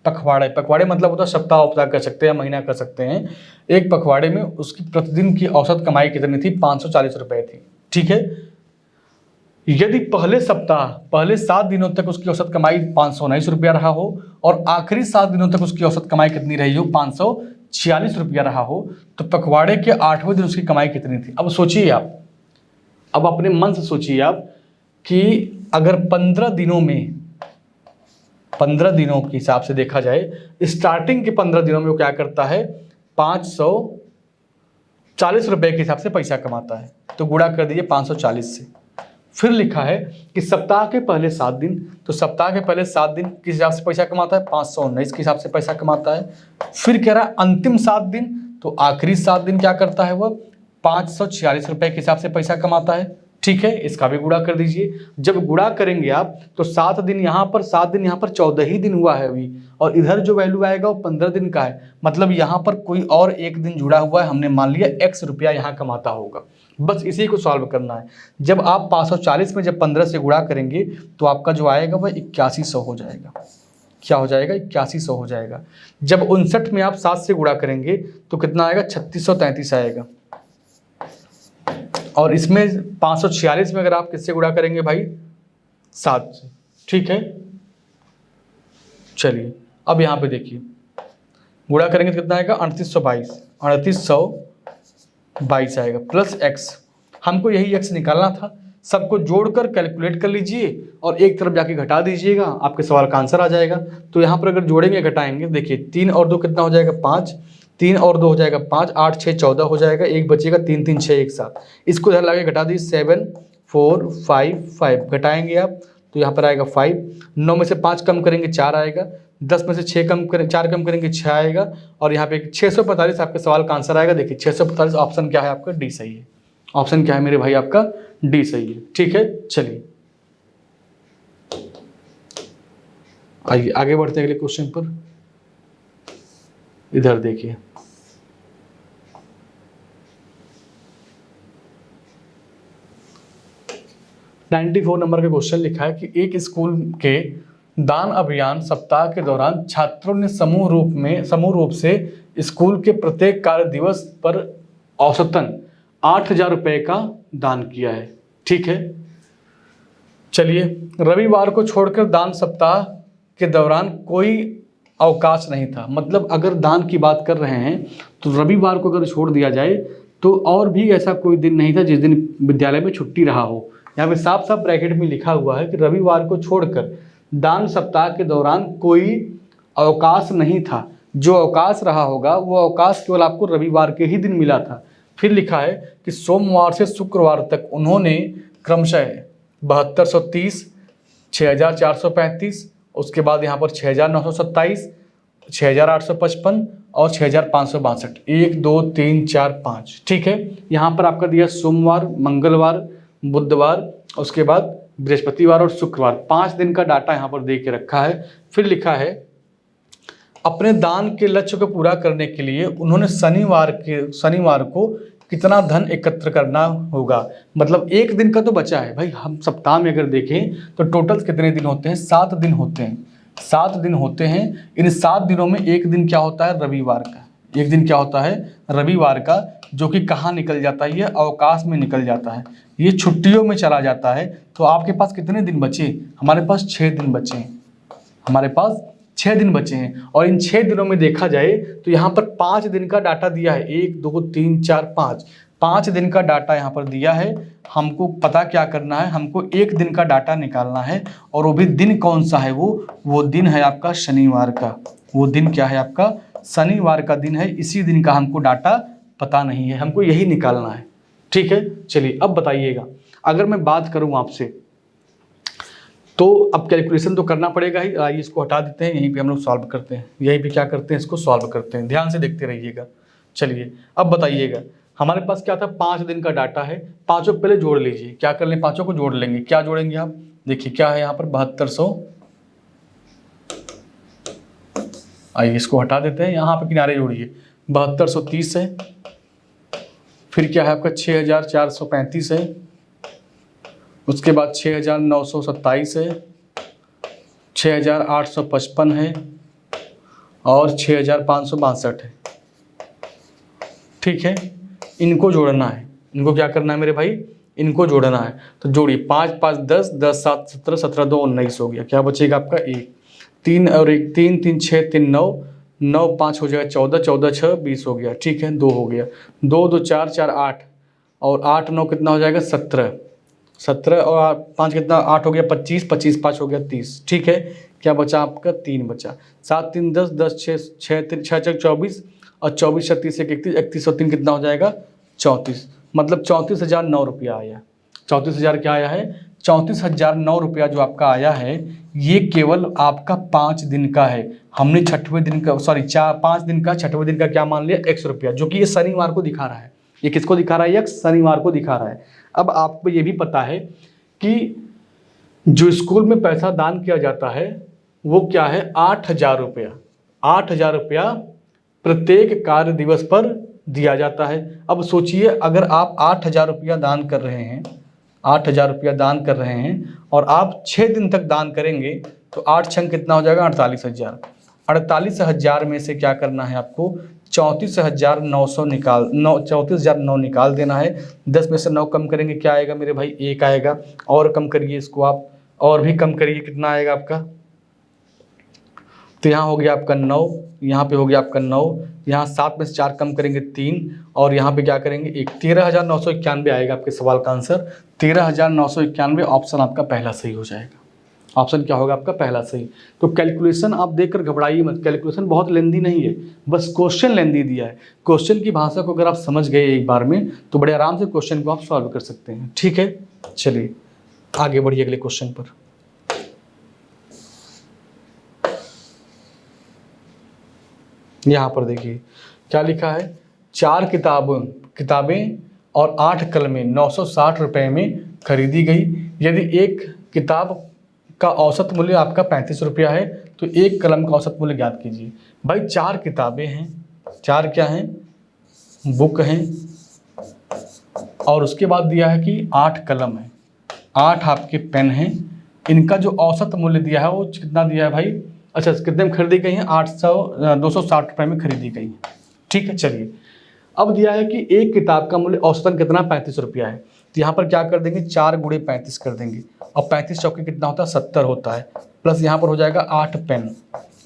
S1: पखवाड़े, पखवाड़े मतलब होता है सप्ताह उपताह कर सकते हैं या महीना कर सकते हैं। एक पखवाड़े में उसकी प्रतिदिन की औसत कमाई कितनी थी, 540 रुपये थी, ठीक है। यदि पहले 7 दिनों तक उसकी औसत कमाई 519 रुपया रहा हो और आखिरी 7 दिनों तक उसकी औसत कमाई कितनी रही हो, 546 रुपया रहा हो, तो पखवाड़े के 8वें दिन उसकी कमाई कितनी थी। अब सोचिए आप, अब अपने मन से सोचिए आप कि अगर 15 दिनों के हिसाब से देखा जाए, स्टार्टिंग के 15 दिनों में वो क्या करता है, 540 रुपए के हिसाब से पैसा कमाता है। तो गुणा कर दीजिए 540 से। फिर लिखा है कि सप्ताह के पहले 7 दिन, तो सप्ताह के पहले 7 दिन किस हिसाब से पैसा कमाता है, 519 के हिसाब से पैसा कमाता है। फिर कह रहा है अंतिम 7 दिन, तो आखिरी 7 दिन क्या करता है वह, 546 रुपए के हिसाब से पैसा कमाता है, ठीक है। इसका भी गुणा कर दीजिए। जब गुणा करेंगे आप तो 7 दिन यहाँ पर, 7 दिन यहाँ पर, 14 ही दिन हुआ है अभी, और इधर जो वैल्यू आएगा वो 15 दिन का है। मतलब यहाँ पर कोई और एक दिन जुड़ा हुआ है, हमने मान लिया x रुपया यहाँ कमाता होगा। बस इसी को सॉल्व करना है। जब आप 540 में जब 15 से गुणा करेंगे तो आपका जो आएगा वह 8100 हो जाएगा। क्या हो जाएगा, 8100 हो जाएगा। जब 59 में आप 7 से गुणा करेंगे तो कितना आएगा, 3633 आएगा। और इसमें 546 में अगर आप किससे गुणा करेंगे भाई, 7 से, ठीक है। चलिए अब यहाँ पे देखिए, गुणा करेंगे तो कितना आएगा, 3822 आएगा प्लस x। हमको यही x निकालना था। सबको जोड़कर कैलकुलेट कर लीजिए और एक तरफ जाके घटा दीजिएगा, आपके सवाल का आंसर आ जाएगा। तो यहाँ पर अगर जोड़ेंगे घटाएंगे, देखिए 3 और 2 कितना हो जाएगा, 5, 3 और 2 हो जाएगा 5, 8 6 14 हो जाएगा, एक बचेगा, 3 3 6 एक साथ। इसको इधर लाके घटा दीजिए, 7 4 5 5 घटाएंगे आप तो यहाँ पर आएगा 5। 9 में से 5 कम करेंगे 4 आएगा, 10 में से 6 कम करें 4 कम करेंगे 6 आएगा, और यहाँ पे 645 आपके सवाल का आंसर आएगा। देखिए 645 ऑप्शन क्या है आपका, डी सही है। ऑप्शन क्या है मेरे भाई आपका, डी सही है, ठीक है। चलिए आइए आगे बढ़ते हैं अगले क्वेश्चन पर। इधर देखिए, नंबर का क्वेश्चन लिखा है कि एक स्कूल के दान अभियान सप्ताह के दौरान छात्रों ने समूह रूप से स्कूल के प्रत्येक कार्य दिवस पर औसतन 8,000 रुपये का दान किया है। ठीक है, चलिए, रविवार को छोड़कर दान सप्ताह के दौरान कोई अवकाश नहीं था। मतलब अगर दान की बात कर रहे हैं तो रविवार को अगर छोड़ दिया जाए तो और भी ऐसा कोई दिन नहीं था जिस दिन विद्यालय में छुट्टी रहा हो। यहाँ पे साफ साफ ब्रैकेट में लिखा हुआ है कि रविवार को छोड़कर दान सप्ताह के दौरान कोई अवकाश नहीं था। जो अवकाश रहा होगा वो अवकाश केवल आपको रविवार के ही दिन मिला था। फिर लिखा है कि सोमवार से शुक्रवार तक उन्होंने क्रमशः 7230, 6435, उसके बाद यहाँ पर 6927, 6855 और 6562, 1 2 3 4 5। ठीक है, यहाँ पर आपका दिया सोमवार, मंगलवार, बुधवार, उसके बाद बृहस्पतिवार और शुक्रवार, 5 दिन का डाटा यहाँ पर दे के रखा है। फिर लिखा है अपने दान के लक्ष्य को पूरा करने के लिए उन्होंने शनिवार को कितना धन एकत्र करना होगा। मतलब एक दिन का तो बचा है भाई। हम सप्ताह में अगर देखें तो टोटल कितने दिन होते हैं? 7 दिन होते हैं। 7 दिन होते हैं। इन 7 दिनों में एक दिन क्या होता है? रविवार का। एक दिन क्या होता है? रविवार का, जो कि कहाँ निकल जाता है? ये अवकाश में निकल जाता है, ये छुट्टियों में चला जाता है। तो आपके पास कितने दिन बचे? हमारे पास 6 दिन बचे हैं। हमारे पास 6 दिन बचे हैं। और इन 6 दिनों में देखा जाए तो यहाँ पर 5 दिन का डाटा दिया है। 1 2 3 4 5, 5 दिन का डाटा यहाँ पर दिया है। हमको पता क्या करना है? हमको एक दिन का डाटा निकालना है। और वो भी दिन कौन सा है? वो दिन है आपका शनिवार का। वो दिन क्या है आपका? शनिवार का दिन है। इसी दिन का हमको डाटा पता नहीं है, हमको यही निकालना है। ठीक है, चलिए अब बताइएगा, अगर मैं बात करूँ आपसे तो अब कैलकुलेशन तो करना पड़ेगा ही। आइए इसको हटा देते हैं, यहीं पे हम लोग सॉल्व करते हैं। यहीं पे क्या करते हैं? इसको सॉल्व करते हैं। ध्यान से देखते रहिएगा। चलिए अब बताइएगा, हमारे पास क्या था? 5 दिन का डाटा है। पाँचों पहले जोड़ लीजिए। क्या कर लें? पाँचों को जोड़ लेंगे। क्या जोड़ेंगे आप? देखिए क्या है यहाँ पर 7200। आइए इसको हटा देते हैं, यहाँ पर किनारे जोड़िए। 7230 है, फिर क्या है आपका 6435 है, उसके बाद 6927 है, 6855 है और 6562 है। ठीक है, इनको जोड़ना है। इनको क्या करना है मेरे भाई? इनको जोड़ना है। तो जोड़िए, 5 5 10, 10 7 17, 17 2 19 हो गया। क्या बचेगा आपका? 1 3 और 1 3 3 6 3 9, 9 5 हो जाएगा 14, 14 6 20 हो गया। ठीक है, 2 हो गया। 2 2 4 4 8 और 8 9 कितना हो जाएगा? 17, 17 और 5 कितना? 8 हो गया 25, 25 5 हो गया 30। ठीक है, क्या बचा आपका? 3 बचा। 7 3 10, 10 6 6 3 6 6 24 और 24 36 31, 31 और 3 कितना हो जाएगा? 34। मतलब 34,009 रुपया आया। 34,000 क्या आया है? 34,009 रुपया जो आपका आया है, ये केवल आपका 5 दिन का है। हमने 6वें दिन का 5 दिन का 6वें दिन का क्या मान लिया? X रुपया, जो कि ये शनिवार को दिखा रहा है। ये किसको दिखा रहा है? X शनिवार को दिखा रहा है। अब आपको ये भी पता है कि जो स्कूल में पैसा दान किया जाता है वो क्या है? 8,000 रुपया। 8,000 रुपया प्रत्येक कार्य दिवस पर दिया जाता है। अब सोचिए, अगर आप 8,000 रुपया दान कर रहे हैं, 8,000 रुपया दान कर रहे हैं और आप 6 दिन तक दान करेंगे तो 8 छंग कितना हो जाएगा? 48,000। 48,000 में से क्या करना है आपको? 34,900 34,009 निकाल देना है। 10 में से 9 कम करेंगे, क्या आएगा मेरे भाई? 1 आएगा। और कम करिए इसको आप, और भी कम करिए, कितना आएगा आपका? तो यहाँ हो गया आपका 9, यहाँ पे हो गया आपका 9, यहाँ 7 में से 4 कम करेंगे 3 और यहाँ पे क्या करेंगे? 1। 13,991 आएगा आपके सवाल का आंसर। 13,991 ऑप्शन आपका पहला सही हो जाएगा। ऑप्शन क्या होगा आपका? पहला सही। तो कैलकुलेशन आप देखकर घबराइए मत। कैलकुलेशन बहुत लेंदी नहीं है, बस क्वेश्चन लेंदी दिया है। क्वेश्चन की भाषा को अगर आप समझ गए एक बार में तो बड़े आराम से क्वेश्चन को आप सॉल्व कर सकते हैं। ठीक है, चलिए आगे बढ़िए अगले क्वेश्चन पर। यहाँ पर देखिए क्या लिखा है? 4 किताबें और 8 कलमें 960 रुपये में खरीदी गई। यदि एक किताब का औसत मूल्य आपका 35 रुपया है तो एक कलम का औसत मूल्य ज्ञात कीजिए। भाई 4 किताबें हैं, 4 क्या हैं? बुक हैं, और उसके बाद दिया है कि 8 कलम है, 8 आपके पेन हैं इनका जो औसत मूल्य दिया है वो कितना दिया है भाई, अच्छा कितने में खरीदी गई हैं, 260 रुपये में खरीदी गई हैं। ठीक है, चलिए अब दिया है कि एक किताब का मूल्य औसतन कितना 35 रुपया है। तो यहाँ पर क्या कर देंगे, 4 गुणे 35 कर देंगे, और 35 चौके कितना होता है 70 होता है, प्लस यहाँ पर हो जाएगा 8 पेन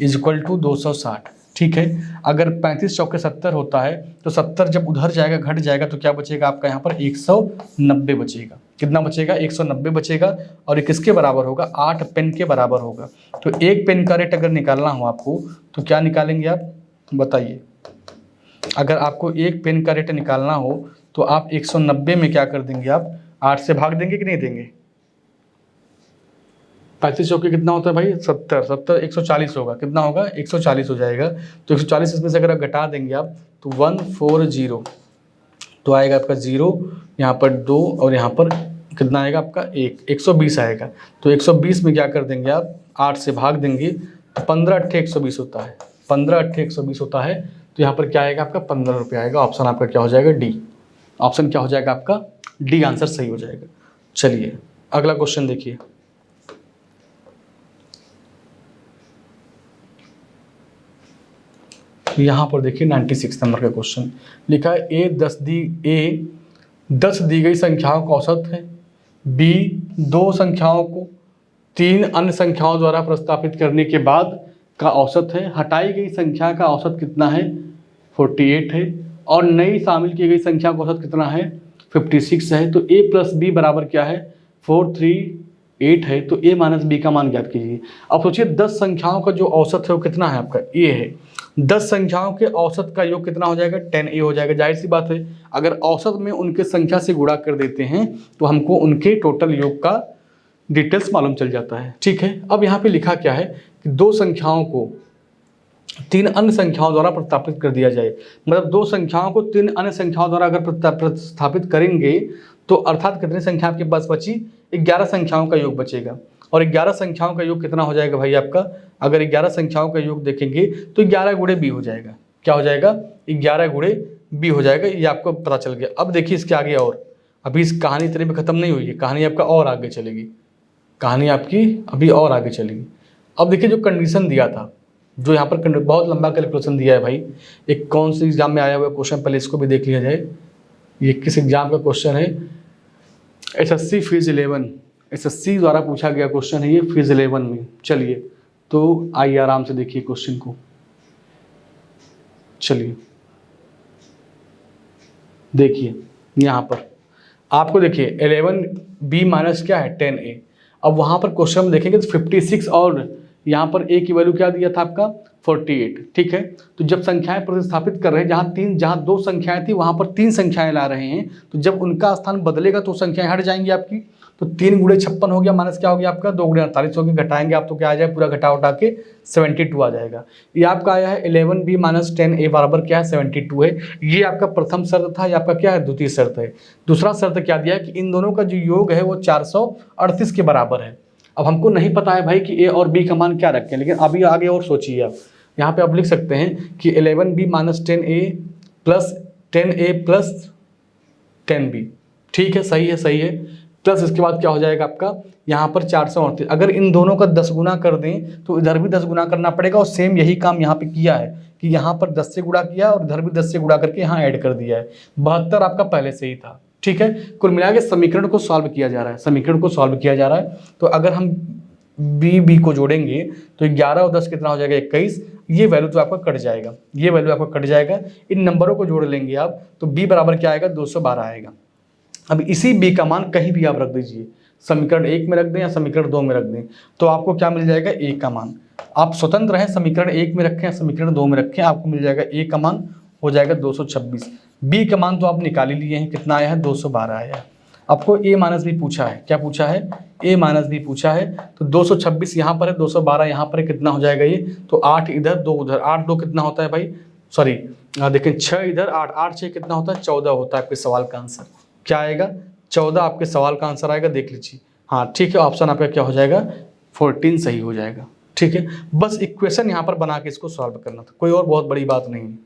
S1: इज इक्वल टू 260। ठीक है, अगर 35 चौके 70 होता है तो 70 जब उधर जाएगा घट जाएगा तो क्या बचेगा आपका यहाँ पर 190 बचेगा। कितना बचेगा, 190 बचेगा, और ये किसके बराबर होगा, 8 पेन के बराबर होगा। तो एक पेन का रेट अगर निकालना हो आपको तो क्या निकालेंगे आप बताइए। अगर आपको एक पेन का रेट निकालना हो तो आप 190 में क्या कर देंगे, आप 8 से भाग देंगे कि नहीं देंगे। 35 चौके कितना होता है भाई 70, 70 140 होगा, कितना होगा 140 हो जाएगा। तो 140 इसमें से अगर आप घटा देंगे आप तो 140, तो आएगा आपका 0, यहाँ पर 2 और यहाँ पर कितना आएगा आपका 1, 120 आएगा। तो 120 में क्या कर देंगे आप 8 से भाग देंगे तो 15 अट्ठे 120 होता है, 15 अट्ठे 120 होता है। तो यहाँ पर क्या आएगा आपका 15 रुपये आएगा। ऑप्शन आपका क्या हो जाएगा डी, ऑप्शन क्या हो जाएगा आपका डी, आंसर सही हो जाएगा। चलिए अगला क्वेश्चन देखिए, यहाँ पर देखिए 96 नंबर का क्वेश्चन लिखा है ए 10 दी गई संख्याओं का औसत है, बी 2 संख्याओं को 3 अन्य संख्याओं द्वारा प्रतिस्थापित करने के बाद का औसत है, हटाई गई संख्या का औसत कितना है 48 है, और नई शामिल की गई संख्या का औसत कितना है 56 है। तो a प्लस बी बराबर क्या है 438 है। तो a माइनस बी का मान ज्ञात कीजिए। अब सोचिए 10 संख्याओं का जो औसत है वो कितना है आपका a है, 10 संख्याओं के औसत का योग कितना हो जाएगा 10a हो जाएगा। जाहिर सी बात है अगर औसत में उनके संख्या से गुणा कर देते हैं तो हमको उनके टोटल योग का डिटेल्स मालूम चल जाता है। ठीक है, अब यहाँ पे लिखा क्या है कि 2 संख्याओं को 3 अन्य संख्याओं द्वारा प्रतिस्थापित कर दिया जाए, मतलब 2 संख्याओं को 3 अन्य संख्याओं द्वारा अगर प्रतिस्थापित करेंगे तो अर्थात कितनी संख्या आपके पास बची 11 संख्याओं का योग बचेगा। और 11 संख्याओं का योग कितना हो जाएगा भाई आपका, अगर 11 संख्याओं का योग देखेंगे तो 11 गुणे बी हो जाएगा। क्या हो जाएगा 11 गुणे बी हो जाएगा, ये आपको पता चल गया। अब देखिए इसके आगे, और अभी इस कहानी इतने में खत्म नहीं हुई है, कहानी आपका और आगे चलेगी, कहानी आपकी अभी और आगे चलेगी। अब देखिए जो कंडीशन दिया था, जो यहाँ पर बहुत लंबा कैलकुलेशन दिया है भाई, एक कौन सी एग्जाम में आया हुआ क्वेश्चन, पहले इसको भी देख लिया जाए। ये किस एग्जाम का क्वेश्चन है, एसएससी फेज 11, एसएससी द्वारा पूछा गया क्वेश्चन है ये फेज 11 में। चलिए तो आइए आराम से देखिए क्वेश्चन को। चलिए देखिए यहाँ पर आपको देखिए 11b माइनस क्या है 10a। अब वहाँ पर क्वेश्चन में देखेंगे तो 56 और यहाँ पर a की वैल्यू क्या दिया था आपका 48। ठीक है, तो जब संख्याएं प्रतिस्थापित कर रहे हैं, जहाँ 2 संख्याएं थी वहाँ पर 3 संख्याएं ला रहे हैं, तो जब उनका स्थान बदलेगा तो संख्याएं हट जाएंगी आपकी। तो 3 गुणे 56 हो गया, माइनस क्या हो गया आपका 2 गुणे 48 हो गया, घटाएंगे आप तो क्या आ जाए पूरा घटा उठा के 72 आ जाएगा। ये आपका आया है 11b माइनस 10a बराबर क्या है 72 है। ये आपका प्रथम शर्त था, ये आपका क्या है द्वितीय शर्त है। दूसरा शर्त क्या दिया है कि इन दोनों का जो योग है वो 438 के बराबर है। अब हमको नहीं पता है भाई कि a और b का मान क्या रखें, लेकिन अभी आगे और सोचिए आप। यहाँ पे आप लिख सकते हैं कि 11b minus 10a plus 10a plus 10b। ठीक है, सही है, सही है। प्लस इसके बाद क्या हो जाएगा आपका यहाँ पर 438। अगर इन दोनों का 10 गुना कर दें तो इधर भी 10 गुना करना पड़ेगा, और सेम यही काम यहाँ पे किया है कि यहाँ पर 10 से गुणा किया और इधर भी 10 से गुणा करके यहाँ ऐड कर दिया है। 72 आपका पहले से ही था। ठीक है, कुल मिला के समीकरण को सॉल्व किया जा रहा है, समीकरण को सॉल्व किया जा रहा है। तो अगर हम बी को जोड़ेंगे तो 11 और 10 कितना हो जाएगा 21। ये वैल्यू तो आपका कट जाएगा, ये वैल्यू आपका कट जाएगा। इन नंबरों को जोड़ लेंगे आप तो बी बराबर क्या आएगा 212 आएगा। अब इसी बी का मान कहीं भी आप रख दीजिए, समीकरण 1 में रख दें या समीकरण 2 में रख दें, तो आपको क्या मिल जाएगा ए का मान। आप स्वतंत्र हैं, समीकरण 1 में रखें या समीकरण 2 में रखें, आपको मिल जाएगा ए का मान हो जाएगा 226। बी का मान तो आप निकाल ही लिए हैं, कितना आया है 212 आया है। आपको ए माइनस बी पूछा है, क्या पूछा है ए माइनस बी पूछा है। तो 226 यहाँ पर है, 212 यहाँ पर है, कितना हो जाएगा ये, तो 8 इधर 2 उधर, 8 2 कितना होता है भाई, सॉरी देखें 6 इधर 8 8 6 कितना होता है 14 होता है। आपके सवाल का आंसर क्या आएगा 14, आपके सवाल का आंसर आएगा, देख लीजिए। हाँ ठीक है, ऑप्शन आपका क्या हो जाएगा 14 सही हो जाएगा। ठीक है, बस इक्वेशन यहाँ पर बना के इसको सॉल्व करना था, कोई और बहुत बड़ी बात नहीं है।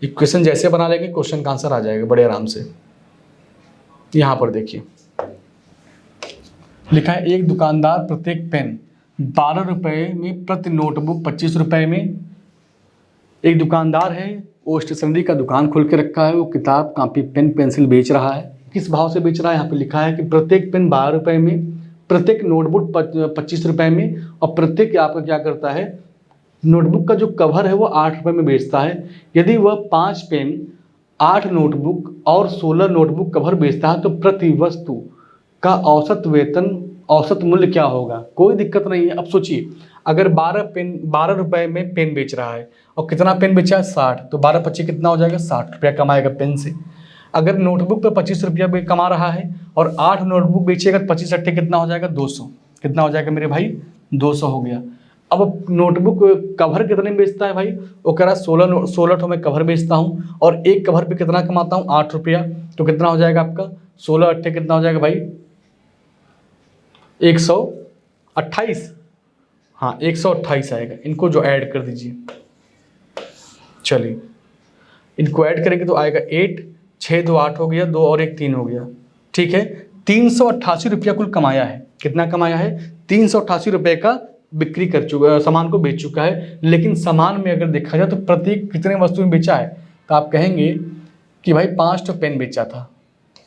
S1: इक्वेशन जैसे बना लेंगे क्वेश्चन का आंसर आ जाएगा बड़े आराम से। यहाँ पर देखिए लिखा है एक दुकानदार प्रत्येक पेन 12 रुपये में, प्रति नोटबुक 25 रुपये में। एक दुकानदार है, वो स्टेशनरी का दुकान खोल के रखा है, वो किताब कॉपी पेन पेंसिल बेच रहा है। किस भाव से बेच रहा है? यहाँ पे लिखा है कि प्रत्येक पेन 12 रुपये में, प्रत्येक नोटबुक 25 रुपये में, और प्रत्येक आपका क्या करता है, नोटबुक का जो कवर है वो 8 रुपये में बेचता है। यदि वह 5 पेन, 8 नोटबुक और 16 नोटबुक कवर बेचता है तो प्रति वस्तु का औसत वेतन, औसत मूल्य क्या होगा? कोई दिक्कत नहीं है। अब सोचिए, अगर 12 रुपये में पेन बेच रहा है और कितना पेन बेचा है? 60, तो 12 25 कितना हो जाएगा? 60 रुपया कमाएगा पेन से। अगर नोटबुक पे 25 रुपया कमा रहा है और 8 नोटबुक बेचेगा तो 25 अट्ठे कितना हो जाएगा? 200। कितना हो जाएगा मेरे भाई? 200 हो गया। अब नोटबुक कवर कितने में बेचता है भाई? वो कह रहा है 16 में कवर बेचता हूँ और एक कवर पे कितना कमाता हूँ? 8 रुपया। तो कितना हो जाएगा आपका? 16 अट्ठे कितना हो जाएगा भाई? 128। हाँ 128 आएगा। इनको जो ऐड कर दीजिए, चलिए इनको ऐड करेंगे तो आएगा 8, 6 2 8 हो गया, 2 और 1 3 हो गया। ठीक है, 388 रुपया कुल कमाया है। कितना कमाया है? 388 रुपये का बिक्री कर चुका, सामान को बेच चुका है। लेकिन सामान में अगर देखा जाए तो प्रत्येक कितने वस्तु में बेचा है? तो आप कहेंगे कि भाई 5 तो पेन बेचा था,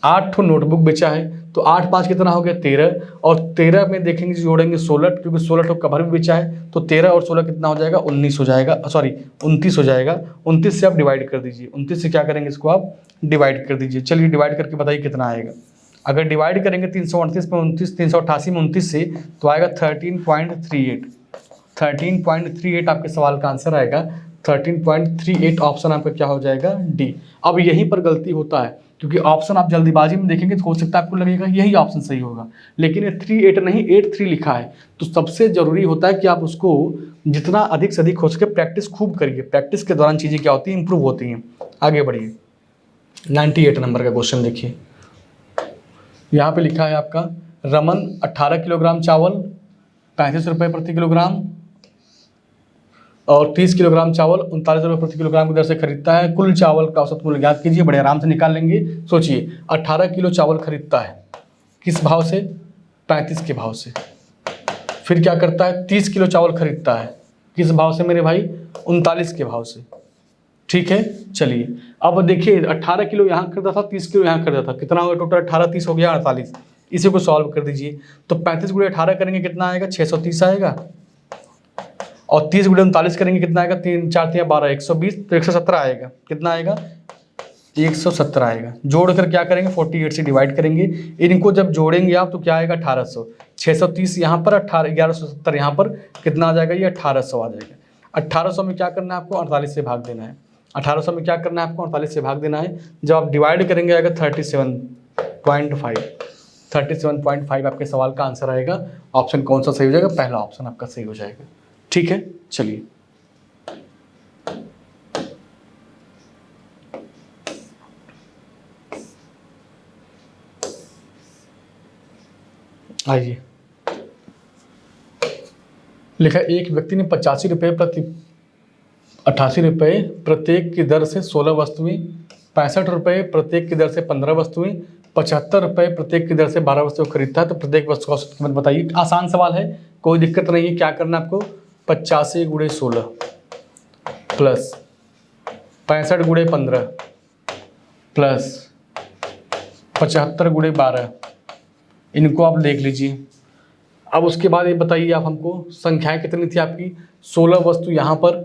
S1: 8 नोटबुक बेचा है, तो 8 5 कितना हो गया? 13। और 13 में देखेंगे जोड़ेंगे 16, क्योंकि 16 कवर भी बेचा है, तो 13 और 16 कितना हो जाएगा? 19 हो जाएगा, सॉरी 29 हो जाएगा। 29 से आप डिवाइड कर दीजिए। 29 से क्या करेंगे? इसको आप डिवाइड कर दीजिए। चलिए डिवाइड करके बताइए कितना आएगा। अगर डिवाइड करेंगे 338 में 29, 388 में 29 से, तो आएगा 13.38। 13.38 आपके सवाल का आंसर आएगा। 13.38 ऑप्शन आपका क्या हो जाएगा? डी। अब यहीं पर गलती होता है, क्योंकि ऑप्शन आप जल्दीबाजी में देखेंगे तो हो सकता है आपको लगेगा यही ऑप्शन सही होगा, लेकिन ये 38 नहीं 83 लिखा है। तो सबसे ज़रूरी होता है कि आप उसको जितना अधिक से अधिक हो सके प्रैक्टिस खूब करिए। प्रैक्टिस के दौरान चीज़ें क्या होती हैं? इंप्रूव होती हैं। आगे बढ़िए, 98 नंबर का क्वेश्चन देखिए। यहाँ पे लिखा है आपका रमन 18 किलोग्राम चावल 35 रुपये प्रति किलोग्राम और 30 किलोग्राम चावल 39 रुपये प्रति किलोग्राम की दर से खरीदता है। कुल चावल का औसत मूल्य ज्ञात कीजिए। बड़े आराम से निकाल लेंगे। सोचिए, 18 किलो चावल खरीदता है, किस भाव से? 35 के भाव से। फिर क्या करता है? 30 किलो चावल खरीदता है, किस भाव से मेरे भाई? 39 के भाव से। ठीक है, चलिए अब देखिए 18 किलो यहाँ खरीदा था, 30 किलो यहाँ खरीदा था, कितना होगा टोटल? 18 30 हो गया 48। इसी को सॉल्व कर दीजिए। तो 35 गुणे 18 करेंगे कितना आएगा? 630 आएगा। और 30 गुणे 39 करेंगे कितना आएगा? 3 4 3 12 120, तो 117 आएगा। कितना आएगा? 117 आएगा। जोड़कर क्या करेंगे? 48 से डिवाइड करेंगे। इनको जब जोड़ेंगे आप तो क्या आएगा? 1800। 630 यहाँ पर, 1170 यहाँ पर, कितना आ जाएगा? ये 1800 आ जाएगा। 1800 में क्या करना है आपको? 48 से भाग देना है। 1800 में क्या करना है आपको? 48 से भाग देना है। जब आप डिवाइड करेंगे आएगा 37.5। 37.5 आपके सवाल का आंसर आएगा। ऑप्शन कौन सा सही हो जाएगा? पहला ऑप्शन आपका सही हो जाएगा। ठीक है, चलिए आइए। लिखा एक व्यक्ति ने 85 रुपये प्रति 88 रुपये प्रत्येक की दर से 16 वस्तुएं, 65 रुपये प्रत्येक की दर से 15 वस्तुएं, 75 रुपये प्रत्येक की दर से 12 वस्तुएं खरीदता है। तो प्रत्येक वस्तु का औसत कीमत बताइए। आसान सवाल है, कोई दिक्कत नहीं है। क्या करना है आपको? 85 गुणे 16 प्लस 65 गुणे 15 प्लस 75 गुणे 12, इनको आप देख लीजिए। अब उसके बाद ये बताइए आप हमको संख्याएं कितनी थी आपकी? 16 वस्तु यहाँ पर,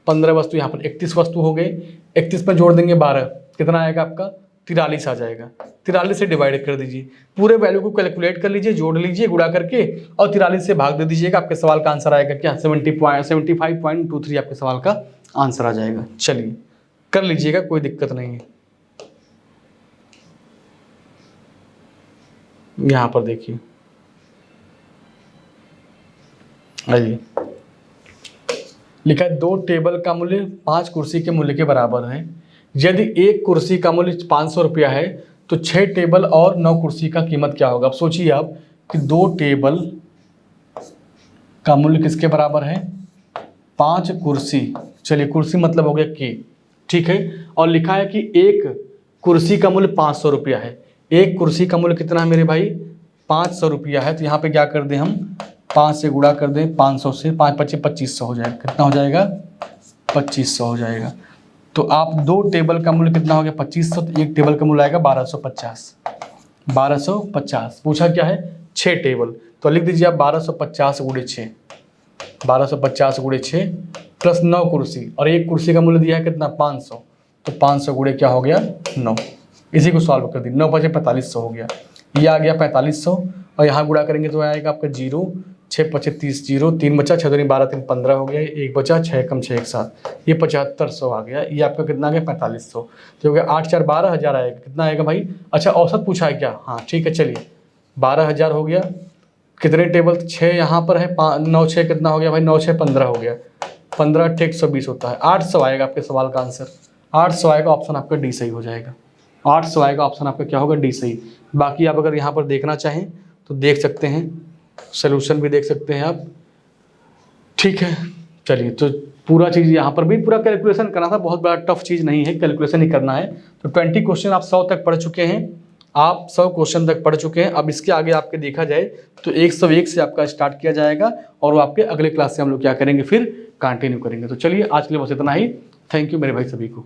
S1: 15 वस्तु यहाँ पर, 31 वस्तु हो गए। 31 में जोड़ देंगे 12, कितना आएगा आपका? 43 आ जाएगा। 43 से डिवाइड कर दीजिए। पूरे वैल्यू को कैलकुलेट कर लीजिए, जोड़ लीजिए गुणा करके, और 43 से भाग दे दीजिएगा। आपके सवाल का आंसर आएगा क्या? 75.23 आपके सवाल का आंसर आ जाएगा। चलिए कर लीजिएगा, कोई दिक्कत नहीं है। यहाँ पर देखिए, आइए लिखा है 2 टेबल का मूल्य 5 कुर्सी के मूल्य के बराबर है। यदि एक कुर्सी का मूल्य 500 रुपया है तो 6 टेबल और 9 कुर्सी का कीमत क्या होगा? अब सोचिए आप कि 2 टेबल का मूल्य किसके बराबर है? 5 कुर्सी। चलिए कुर्सी मतलब हो गया के, ठीक है। और लिखा है कि एक कुर्सी का मूल्य 500 रुपया है। एक कुर्सी का मूल्य कितना है मेरे भाई? 500 रुपया है, तो यहाँ पे क्या कर दें हम 5 से गुणा कर दें 500 से, 5 पच्चीस 2500 हो जाएगा। कितना हो जाएगा 2500 हो जाएगा। तो आप 2 टेबल का मूल्य कितना हो गया 2500, तो एक टेबल का मूल्य आएगा 1250। 1250 पूछा क्या है 6 टेबल, तो लिख दीजिए आप 1250 गुणे 6, 1250 गुणे 6 प्लस 9 कुर्सी, और एक कुर्सी का मूल्य दिया है कितना 500, तो 500 गुणे क्या हो गया 9। इसी को सॉल्व कर दी, 9 बचे 4500 हो गया, ये आ गया 4500, और यहाँ गुणा करेंगे तो आएगा आपका 0, 6 पचे 30, 0 3 बचा, 6 दूनी 12 3 15 हो गया, एक बचा 6 कम 6 1 7, ये 7500 आ गया। ये आपका कितना आ गया 4500, तो हो गया 8 4 12,000 आएगा। कितना आएगा भाई, अच्छा औसत पूछा है क्या, हाँ ठीक है चलिए 12,000 हो गया। कितने टेबल 6 यहाँ पर है, 9 6 कितना हो गया भाई 9 6 15 हो गया, 15 8 120 होता है, 800 आएगा आपके सवाल का आंसर, 800 आएगा, ऑप्शन आपका डी सही हो जाएगा। 800 आएगा, ऑप्शन आपका क्या होगा डी सही। बाकी आप अगर यहाँ पर देखना चाहें तो देख सकते हैं, सोल्यूशन भी देख सकते हैं आप, ठीक है। चलिए तो पूरा चीज़ यहाँ पर भी पूरा कैलकुलेशन करना था, बहुत बड़ा टफ चीज़ नहीं है, कैलकुलेशन ही करना है। तो 20 क्वेश्चन आप 100 तक पढ़ चुके हैं, आप 100 क्वेश्चन तक पढ़ चुके हैं। अब इसके आगे आपके देखा जाए तो 101 से आपका स्टार्ट किया जाएगा, और वो आपके अगले क्लास से हम लोग क्या करेंगे फिर कंटिन्यू करेंगे। तो चलिए आज के लिए बस इतना ही, थैंक यू मेरे भाई सभी को।